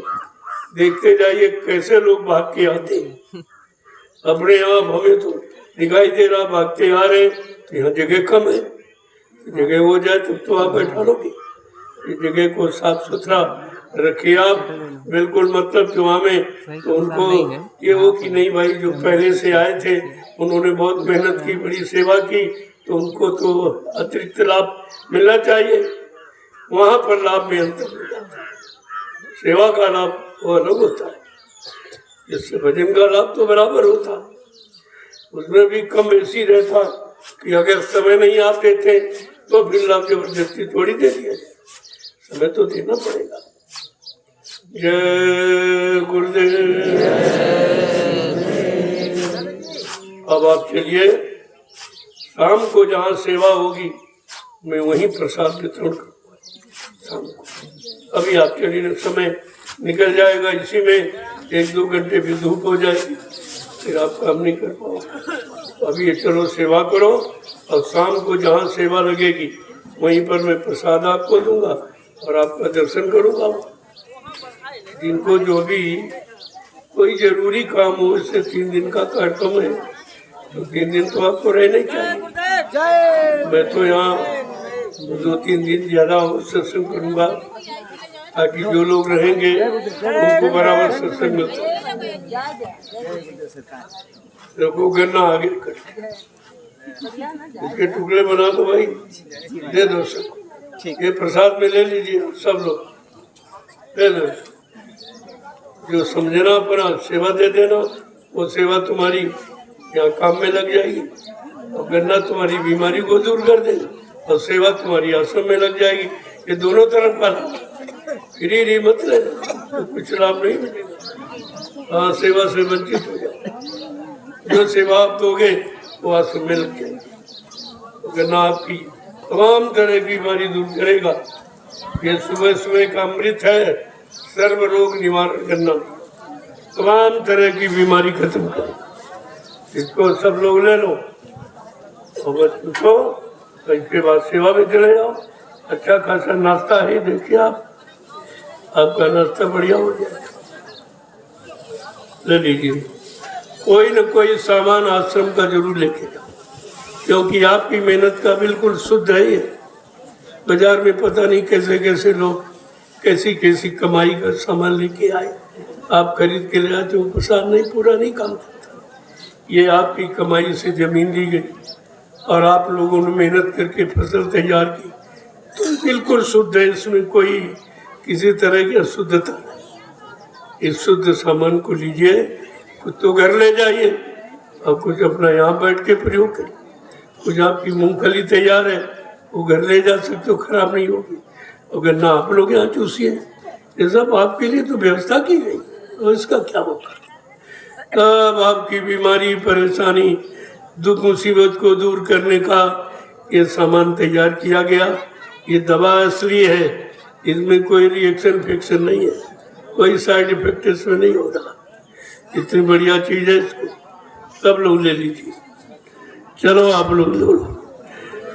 देखते जाइए कैसे लोग भाग के आते हैं। अपने आप हमें तो दिखाई दे रहा भागते आ रहे, तो यहाँ जगह कम है, जगह हो जाए तब तो आप बैठा लोगे। इस जगह को साफ सुथरा रखिए आप, बिल्कुल मतलब जुआ में तो उनको ये हो कि नहीं भाई जो पहले से आए थे उन्होंने बहुत मेहनत की, बड़ी सेवा की, तो उनको तो अतिरिक्त लाभ मिलना चाहिए। वहाँ पर लाभ में अंतर हो जाता है, सेवा का लाभ वो अलग होता है, जिससे भजन का लाभ तो बराबर होता है। उसमें भी कम ऐसी रहता कि अगर समय नहीं आप देते तो फिर लाभ जबरदस्ती थोड़ी दे दिया जाए, समय तो देना पड़ेगा। जय गुरुदेव। अब आप चलिए, शाम को जहाँ सेवा होगी मैं वहीं प्रसाद वितरण करूँगा शाम को। अभी आप चलिए, समय निकल जाएगा, इसी में 1-2 घंटे भी धूप हो जाएगी, फिर आप काम नहीं कर पाओगे। अभी ये चलो सेवा करो, और शाम को जहाँ सेवा लगेगी वहीं पर मैं प्रसाद आपको दूंगा और आपका दर्शन करूंगा। जिनको जो भी कोई जरूरी काम हो, इससे 3 दिन का कार्यक्रम है, तो 3 दिन तो आपको रहना ही चाहिए। मैं तो यहाँ 2-3 दिन ज्यादा सत्संग करूंगा, ताकि जो लोग रहेंगे उनको बराबर सत्संग मिलता है। देखो गन्ना आगे करके इसके टुकड़े बना दो भाई, दे दो सबको। ये प्रसाद में ले लीजिए सब लोग, ले लो। जो समझना अपना सेवा दे देना, वो सेवा तुम्हारी यहाँ काम में लग जाएगी, और गन्ना तुम्हारी बीमारी को दूर कर देगा, और सेवा तुम्हारी आश्रम में लग जाएगी। ये दोनों तरफ का फ्री मत लेना, तो कुछ लाभ नहीं मिलेगा। हाँ, सेवा से वंचित हो जाए। जो सेवा आप दोगे वो आश्रम में लग जाएगी। गन्ना आपकी तमाम तरह की बीमारी दूर करेगा। ये सुबह सुबह का अमृत है, सर्व रोग निवारण गन्ना, तमाम तरह की बीमारी खत्म करे। इसको सब लोग ले लो और बस पूछो, इसके बाद सेवा में चले जाओ। अच्छा खासा नाश्ता है, देखिए आप, आपका नाश्ता बढ़िया हो जाएगा, ले लीजिए। कोई न कोई सामान आश्रम का जरूर लेके जाओ, क्योंकि आपकी मेहनत का बिल्कुल शुद्ध है ये। बाजार में पता नहीं कैसे कैसे लोग कैसी कैसी कमाई का सामान लेके आए, आप खरीद के ले आते हो, प्रसाद नहीं, पूरा नहीं काम करता। ये आपकी कमाई से जमीन दी गई और आप लोगों ने मेहनत करके फसल तैयार की, तो बिल्कुल शुद्ध है, इसमें कोई किसी तरह की अशुद्धता नहीं। इस शुद्ध सामान को लीजिए, कुछ तो घर ले जाइए और कुछ अपना यहाँ बैठ के प्रयोग करिए। कुछ आपकी मूंगफली तैयार है, वो घर ले जा सकते हो, खराब नहीं होगी। और गन्ना आप लोग यहाँ चूसिए, ये सब आपके लिए तो व्यवस्था की गई, और इसका क्या होगा। तब आपकी बीमारी, परेशानी, दुख मुसीबत को दूर करने का ये सामान तैयार किया गया। ये दवा असली है, इसमें कोई रिएक्शन फिक्शन नहीं है, कोई साइड इफेक्ट इसमें नहीं हो रहा। इतनी बढ़िया चीज है, इसको सब लोग ले लीजिए। चलो आप लोग लो।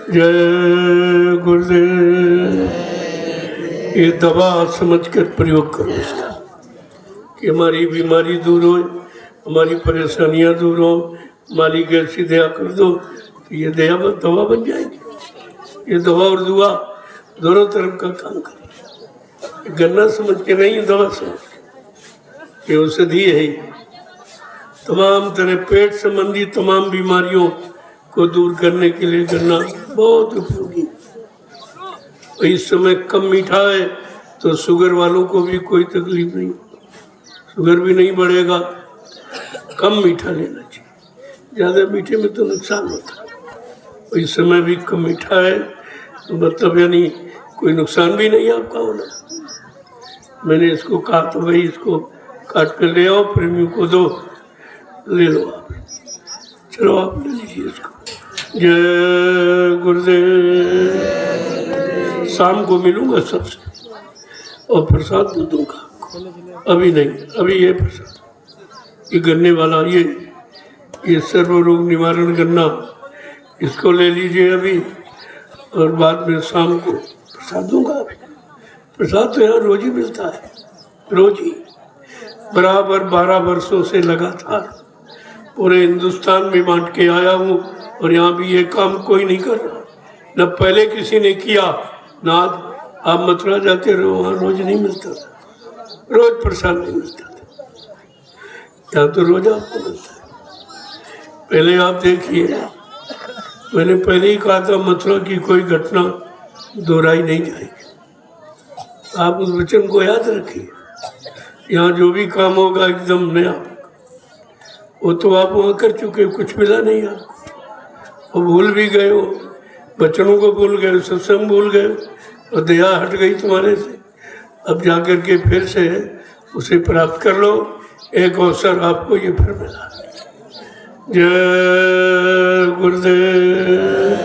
जय गुरुदेव। ये दवा समझकर प्रयोग करो इसका, कि हमारी बीमारी दूर हो, हमारी परेशानियां दूर हो, मालिक ऐसी दया कर दो, तो ये दवा बन जाएगी। ये दवा और दुआ दोनों तरफ का काम करेगी। गन्ना समझ के नहीं, दवा समझ के, ये औषधि है। तमाम तरह पेट संबंधी तमाम बीमारियों को दूर करने के लिए गन्ना बहुत उपयोगी। इस समय कम मीठा है तो शुगर वालों को भी कोई तकलीफ नहीं, शुगर भी नहीं बढ़ेगा। कम मीठा लेना चाहिए, ज़्यादा मीठे में तो नुकसान होता है। इस समय भी कम मीठा है तो मतलब यानी कोई नुकसान भी नहीं आपका होना। मैंने इसको कहा तो भाई इसको काट के ले आओ, प्रेमियों को दो, ले लो आप। चलो आप ले लीजिए इसको। जय गुरुदेव। शाम को मिलूंगा सबसे और प्रसाद दे दूंगा आपको। अभी नहीं, अभी ये प्रसाद, ये गन्ने वाला, ये सर्व रोग निवारण गन्ना, इसको ले लीजिए अभी, और बाद में शाम को प्रसाद दूंगा। अभी प्रसाद तो यहाँ रोज ही मिलता है, रोज ही, बराबर 12 वर्षों से लगातार पूरे हिंदुस्तान में बांट के आया हूँ। और यहाँ भी ये काम कोई नहीं कर रहा, न पहले किसी ने किया, ना आप मथुरा जाते रहो, वहाँ रोज नहीं मिलता था, रोज प्रसाद नहीं मिलता था। यहाँ तो रोज आपको मिलता है। पहले आप देखिए, मैंने पहले ही कहा था मथुरा की कोई घटना दोहराई नहीं जाएगी। आप उस वचन को याद रखिए। यहाँ जो भी काम होगा एकदम नया, वो तो आप वहाँ कर चुके, कुछ मिला नहीं आपको, वो भूल भी गए हो, बच्चों को भूल गए, सत्संग भूल गए, और दया हट गई तुम्हारे से। अब जाकर के फिर से उसे प्राप्त कर लो, एक अवसर आपको ये फिर मिला। जय गुरुदेव।